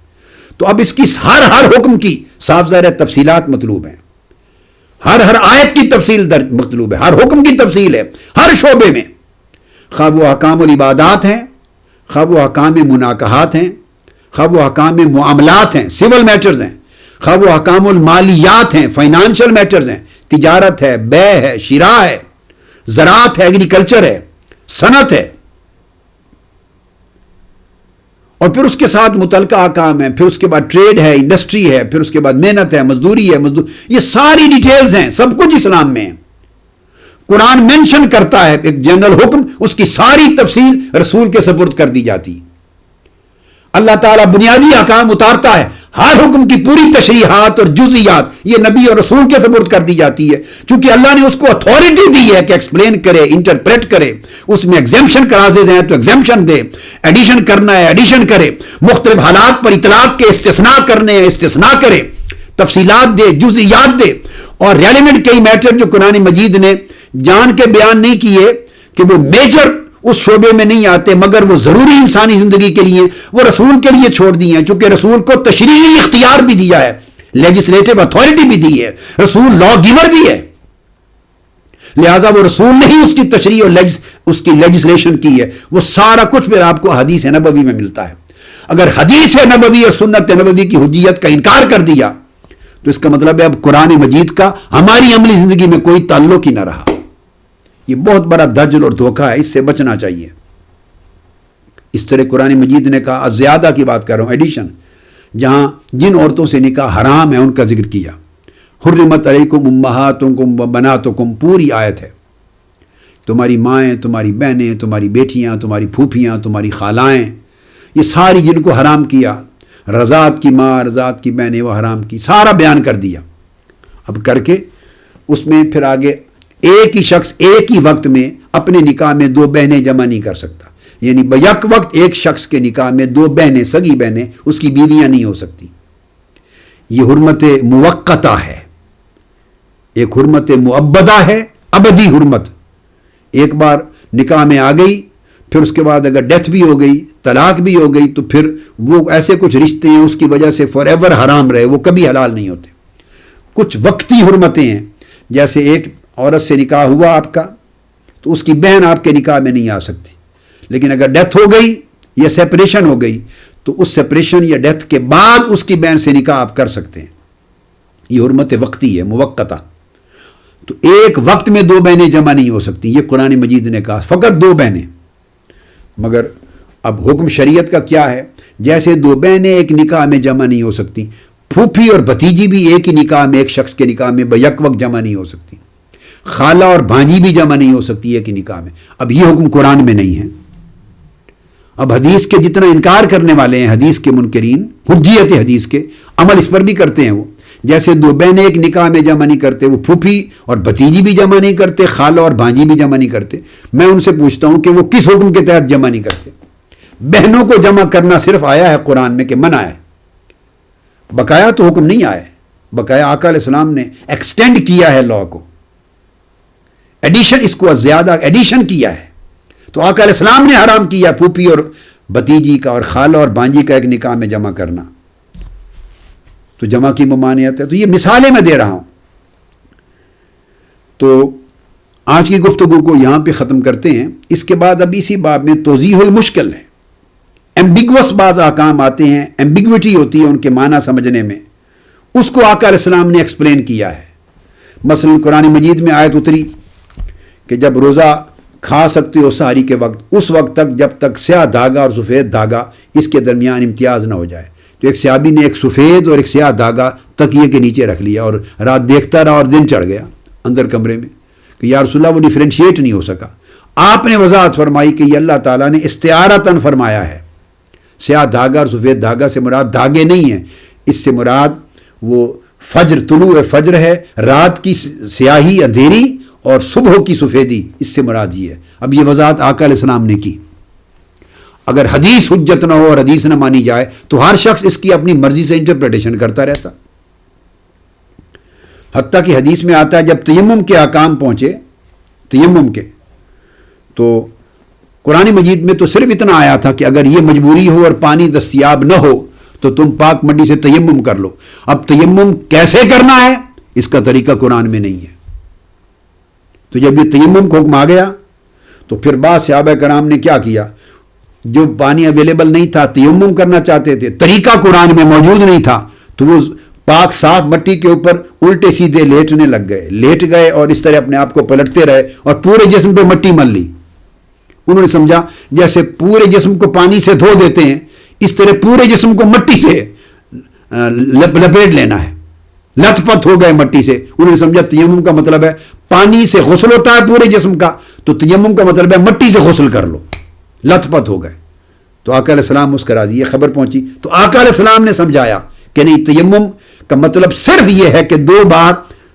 تو اب اس کی ہر حکم کی صاف ظاہر تفصیلات مطلوب ہیں، ہر آیت کی تفصیل مطلوب ہے، ہر حکم کی تفصیل ہے ہر شعبے میں، خواہ وہ احکام العبادات ہیں، خواہ وہ احکام مناکحات ہیں، خواہ وہ احکام معاملات ہیں، سول میٹرز ہیں، خواہ وہ احکام المالیات ہیں، فائنانشل میٹرز ہیں، تجارت ہے، بیع ہے، شراء ہے، زراعت ہے، ایگریکلچر ہے، صنعت ہے، اور پھر اس کے ساتھ متعلقہ احکام ہیں، پھر اس کے بعد ٹریڈ ہے، انڈسٹری ہے، پھر اس کے بعد محنت ہے، مزدوری ہے، یہ ساری ڈیٹیلز ہیں، سب کچھ اسلام میں ہے. قرآن مینشن کرتا ہے ایک جنرل حکم، اس کی ساری تفصیل رسول کے سپرد کر دی جاتی. اللہ تعالیٰ بنیادی احکام اتارتا ہے، ہر حکم کی پوری تشریحات اور جزئیات یہ نبی اور رسول کے سپرد کر دی جاتی ہے، چونکہ اللہ نے اس کو اتھارٹی دی ہے کہ ایکسپلین کرے، انٹرپریٹ کرے. اس میں ایگزیمپشن کلاسز ہیں تو ایگزیمپشن دے، ایڈیشن کرنا ہے ایڈیشن کرے، مختلف حالات پر اطلاق کے استثناء کرنے ہیں استثناء کرے، تفصیلات دے، جزئیات دے. اور ریلیونٹ کئی میٹر جو قرآن مجید نے جان کے بیان نہیں کیے کہ وہ میجر اس شعبے میں نہیں آتے، مگر وہ ضروری انسانی زندگی کے لیے وہ رسول کے لیے چھوڑ دی ہیں، چونکہ رسول کو تشریعی اختیار بھی دیا ہے، لیجسلیٹو اتھارٹی بھی دی ہے، رسول لا گیور بھی ہے، لہٰذا وہ رسول نے ہی اس کی تشریع اور اس کی لیجسلیشن کی ہے. وہ سارا کچھ پھر آپ کو حدیث نبوی میں ملتا ہے. اگر حدیث نبوی اور سنت نبوی کی حجیت کا انکار کر دیا تو اس کا مطلب ہے اب قرآن مجید کا ہماری عملی زندگی میں کوئی تعلق ہی نہ رہا. یہ بہت بڑا دجل اور دھوکہ ہے، اس سے بچنا چاہیے. اس طرح قرآن مجید نے کہا، زیادہ کی بات کر رہا ہوں، ایڈیشن، جہاں جن عورتوں سے نکاح حرام ہے ان کا ذکر کیا، حرمت علیکم امہاتکم و بناتکم، پوری آیت ہے. تمہاری مائیں، تمہاری بہنیں، تمہاری بیٹیاں، تمہاری پھوپھیاں، تمہاری خالائیں، یہ ساری جن کو حرام کیا، رضاعت کی ماں، رضاعت کی بہنیں، وہ حرام کی، سارا بیان کر دیا. اب کر کے اس میں پھر آگے ایک ہی شخص ایک ہی وقت میں اپنے نکاح میں 2 بہنیں جمع نہیں کر سکتا، یعنی بیک وقت ایک شخص کے نکاح میں 2 بہنیں، سگی بہنیں، اس کی بیویاں نہیں ہو سکتی. یہ حرمت موقتہ ہے. ایک حرمت مؤبدہ ہے، ابدی حرمت. ایک بار نکاح میں آ گئی، پھر اس کے بعد اگر ڈیتھ بھی ہو گئی، طلاق بھی ہو گئی، تو پھر وہ ایسے کچھ رشتے ہیں اس کی وجہ سے فار ایور حرام رہے، وہ کبھی حلال نہیں ہوتے. کچھ وقتی حرمتیں ہیں، جیسے ایک عورت سے نکاح ہوا آپ کا تو اس کی بہن آپ کے نکاح میں نہیں آ سکتی، لیکن اگر ڈیتھ ہو گئی یا سیپریشن ہو گئی تو اس سیپریشن یا ڈیتھ کے بعد اس کی بہن سے نکاح آپ کر سکتے ہیں. یہ حرمت وقتی ہے، موقتہ. تو ایک وقت میں 2 بہنیں جمع نہیں ہو سکتی، یہ قرآن مجید نے کہا، فقط 2 بہنیں. مگر اب حکم شریعت کا کیا ہے؟ جیسے 2 بہنیں ایک نکاح میں جمع نہیں ہو سکتی، پھوپھی اور بھتیجی بھی ایک ہی نکاح میں، ایک شخص کے نکاح میں بیک وقت جمع نہیں ہو سکتی، خالہ اور بھانجی بھی جمع نہیں ہو سکتی ایک ہی نکاح میں. اب یہ حکم قرآن میں نہیں ہے. اب حدیث کے جتنا انکار کرنے والے ہیں، حدیث کے منکرین، حجیت حدیث کے عمل اس پر بھی کرتے ہیں. وہ جیسے 2 بہنیں ایک نکاح میں جمع نہیں کرتے، وہ پھوپھی اور بھتیجی بھی جمع نہیں کرتے، خالہ اور بھانجی بھی جمع نہیں کرتے. میں ان سے پوچھتا ہوں کہ وہ کس حکم کے تحت جمع نہیں کرتے؟ بہنوں کو جمع کرنا صرف آیا ہے قرآن میں کہ منع ہے، بقایا تو حکم نہیں آیا ہے. بقایا آقا علیہ السلام نے ایکسٹینڈ کیا ہے لا کو، ایڈیشن، اس کو زیادہ ایڈیشن کیا ہے. تو آقا علیہ السلام نے حرام کیا پھوپھی اور بھتیجی کا اور خالہ اور بانجی کا ایک نکاح میں جمع کرنا. تو جمع کی ممانعت ہے. تو یہ مثالیں میں دے رہا ہوں. تو آج کی گفتگو کو یہاں پہ ختم کرتے ہیں. اس کے بعد اب اسی باب میں توضیح المشکل ہے. ایمبیگوس بعض احکام آتے ہیں، ایمبیگوٹی ہوتی ہے ان کے معنی سمجھنے میں، اس کو آقا علیہ السلام نے ایکسپلین کیا ہے. مثلا قرآن مجید میں آیت اتری کہ جب روزہ کھا سکتے ہو سحری کے وقت، اس وقت تک جب تک سیاہ دھاگا اور سفید دھاگا اس کے درمیان امتیاز نہ ہو جائے. تو ایک صحابی نے ایک سفید اور ایک سیاہ دھاگا تکیے کے نیچے رکھ لیا اور رات دیکھتا رہا اور دن چڑھ گیا اندر کمرے میں کہ یا رسول اللہ وہ ڈیفرینشیٹ نہیں ہو سکا. آپ نے وضاحت فرمائی کہ یہ اللہ تعالیٰ نے استعارتاً فرمایا ہے. سیاہ دھاگا اور سفید دھاگا سے مراد دھاگے نہیں ہیں, اس سے مراد وہ فجر, طلوع فجر ہے, رات کی سیاہی اندھیری اور صبح کی سفیدی, اس سے مراد یہ ہے. اب یہ وضاحت آقا علیہ السلام نے کی. اگر حدیث حجت نہ ہو اور حدیث نہ مانی جائے تو ہر شخص اس کی اپنی مرضی سے انٹرپریٹیشن کرتا رہتا. حتیٰ کہ حدیث میں آتا ہے جب تیمم کے احکام پہنچے تیمم کے, تو قرآن مجید میں تو صرف اتنا آیا تھا کہ اگر یہ مجبوری ہو اور پانی دستیاب نہ ہو تو تم پاک مٹی سے تیمم کر لو. اب تیمم کیسے کرنا ہے اس کا طریقہ قرآن میں نہیں ہے. تو جب یہ تیمم کو حکم آ گیا تو پھر بعض صحابہ کرام نے کیا کیا, جو پانی اویلیبل نہیں تھا تیمم کرنا چاہتے تھے, طریقہ قرآن میں موجود نہیں تھا, تو وہ پاک صاف مٹی کے اوپر الٹے سیدھے لیٹنے لگ گئے, لیٹ گئے اور اس طرح اپنے آپ کو پلٹتے رہے اور پورے جسم پہ مٹی مل لی. انہوں نے سمجھا جیسے پورے جسم کو پانی سے دھو دیتے ہیں اس طرح پورے جسم کو مٹی سے لپیٹ لینا ہے, لت پت ہو گئے مٹی سے. انہوں نے سمجھا تیمم کا مطلب ہے پانی سے غسل ہوتا ہے پورے جسم کا, تو تیمم کا مطلب ہے مٹی سے غسل کر لو, لت پت ہو گئے. تو آقا علیہ السلام مسکرا دیے, خبر پہنچی تو آقا علیہ السلام نے سمجھایا کہ نہیں, تیمم کا مطلب صرف یہ ہے کہ 2 بار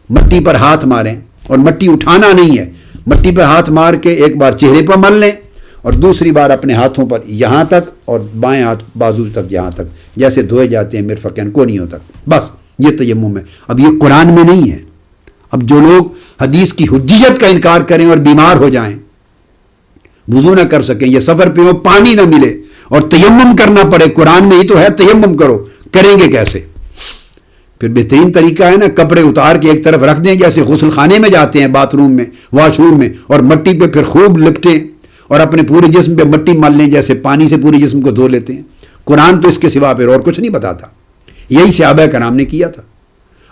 مٹی پر ہاتھ ماریں, اور مٹی اٹھانا نہیں ہے, مٹی پر ہاتھ مار کے ایک بار چہرے پر مل لیں اور دوسری بار اپنے ہاتھوں پر یہاں تک اور بائیں ہاتھ بازو تک یہاں تک, جیسے دھوئے جاتے ہیں مرفقین کونیوں تک, بس یہ تیمم ہے. اب یہ قرآن میں نہیں ہے. اب جو لوگ حدیث کی حجیت کا انکار کریں اور بیمار ہو جائیں, وضو نہ کر سکیں, یہ سفر پہ ہو پانی نہ ملے اور تیمم کرنا پڑے, قرآن میں ہی تو ہے تیمم کرو, کریں گے کیسے؟ پھر بہترین طریقہ ہے نا, کپڑے اتار کے ایک طرف رکھ دیں جیسے غسل خانے میں جاتے ہیں, باتھ روم میں, واش روم میں, اور مٹی پہ پھر خوب لپٹیں اور اپنے پورے جسم پہ مٹی مل لیں جیسے پانی سے پورے جسم کو دھو لیتے ہیں. قرآن تو اس کے سوا پھر اور کچھ نہیں بتاتا. یہی صحابہ کرام نے کیا تھا.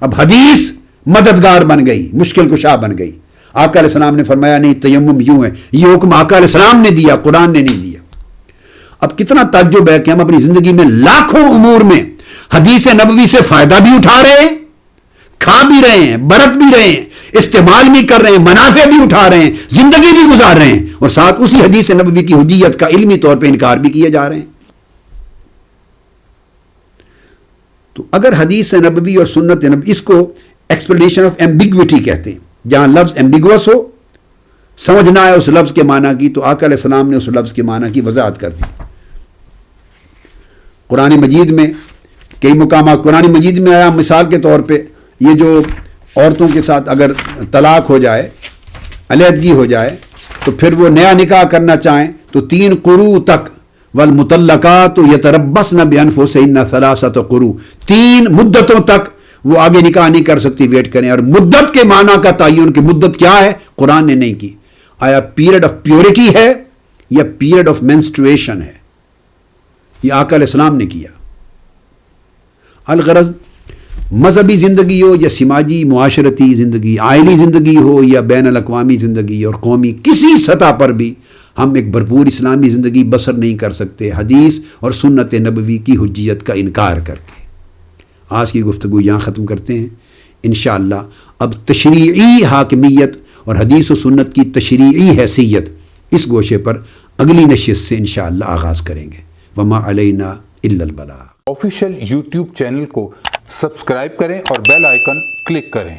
اب حدیث مددگار بن گئی, مشکل کشا بن گئی. آقا علیہ السلام نے فرمایا نہیں تیمم یوں ہے, یہ حکم آقا علیہ السلام نے دیا, قرآن نے نہیں دیا. اب کتنا تعجب ہے کہ ہم اپنی زندگی میں لاکھوں امور میں حدیث نبوی سے فائدہ بھی اٹھا رہے ہیں, کھا بھی رہے ہیں, برت بھی رہے ہیں, استعمال بھی کر رہے ہیں, منافع بھی اٹھا رہے ہیں, زندگی بھی گزار رہے ہیں, اور ساتھ اسی حدیث نبوی کی حجیت کا علمی طور پہ انکار بھی کیے جا رہے ہیں. تو اگر حدیث نبوی اور سنت نبوی, اس کو ایکسپلینیشن آف ایمبیگوٹی کہتے ہیں, جہاں لفظ ایمبیگوس ہو, سمجھ نہ آئے اس لفظ کے معنی کی, تو آقا علیہ السلام نے اس لفظ کے معنی کی وضاحت کر دی. قرآن مجید میں کئی مقامات قرآن مجید میں آیا, مثال کے طور پہ یہ جو عورتوں کے ساتھ اگر طلاق ہو جائے, علیحدگی ہو جائے, تو پھر وہ نیا نکاح کرنا چاہیں تو 3 قروء تک, والمطلقات یتربصن بانفسہن 3 قروء, 3 مدتوں تک وہ آگے نکاح نہیں کر سکتی, ویٹ کریں. اور مدت کے معنی کا تعین کہ مدت کیا ہے قرآن نے نہیں کی. آیا پیریڈ آف پیورٹی ہے یا پیریڈ آف مینسٹریشن ہے, یہ آقا علیہ السلام نے کیا. الغرض مذہبی زندگی ہو یا سماجی معاشرتی زندگی, عائلی زندگی ہو یا بین الاقوامی زندگی اور قومی, کسی سطح پر بھی ہم ایک بھرپور اسلامی زندگی بسر نہیں کر سکتے حدیث اور سنت نبوی کی حجیت کا انکار کر کے. آج کی گفتگو یہاں ختم کرتے ہیں. انشاءاللہ اب تشریعی حاکمیت اور حدیث و سنت کی تشریعی حیثیت اس گوشے پر اگلی نشست سے انشاءاللہ آغاز کریں گے. وما علینا الا البلاغ. آفیشیل یوٹیوب چینل کو سبسکرائب کریں اور بیل آئیکن کلک کریں.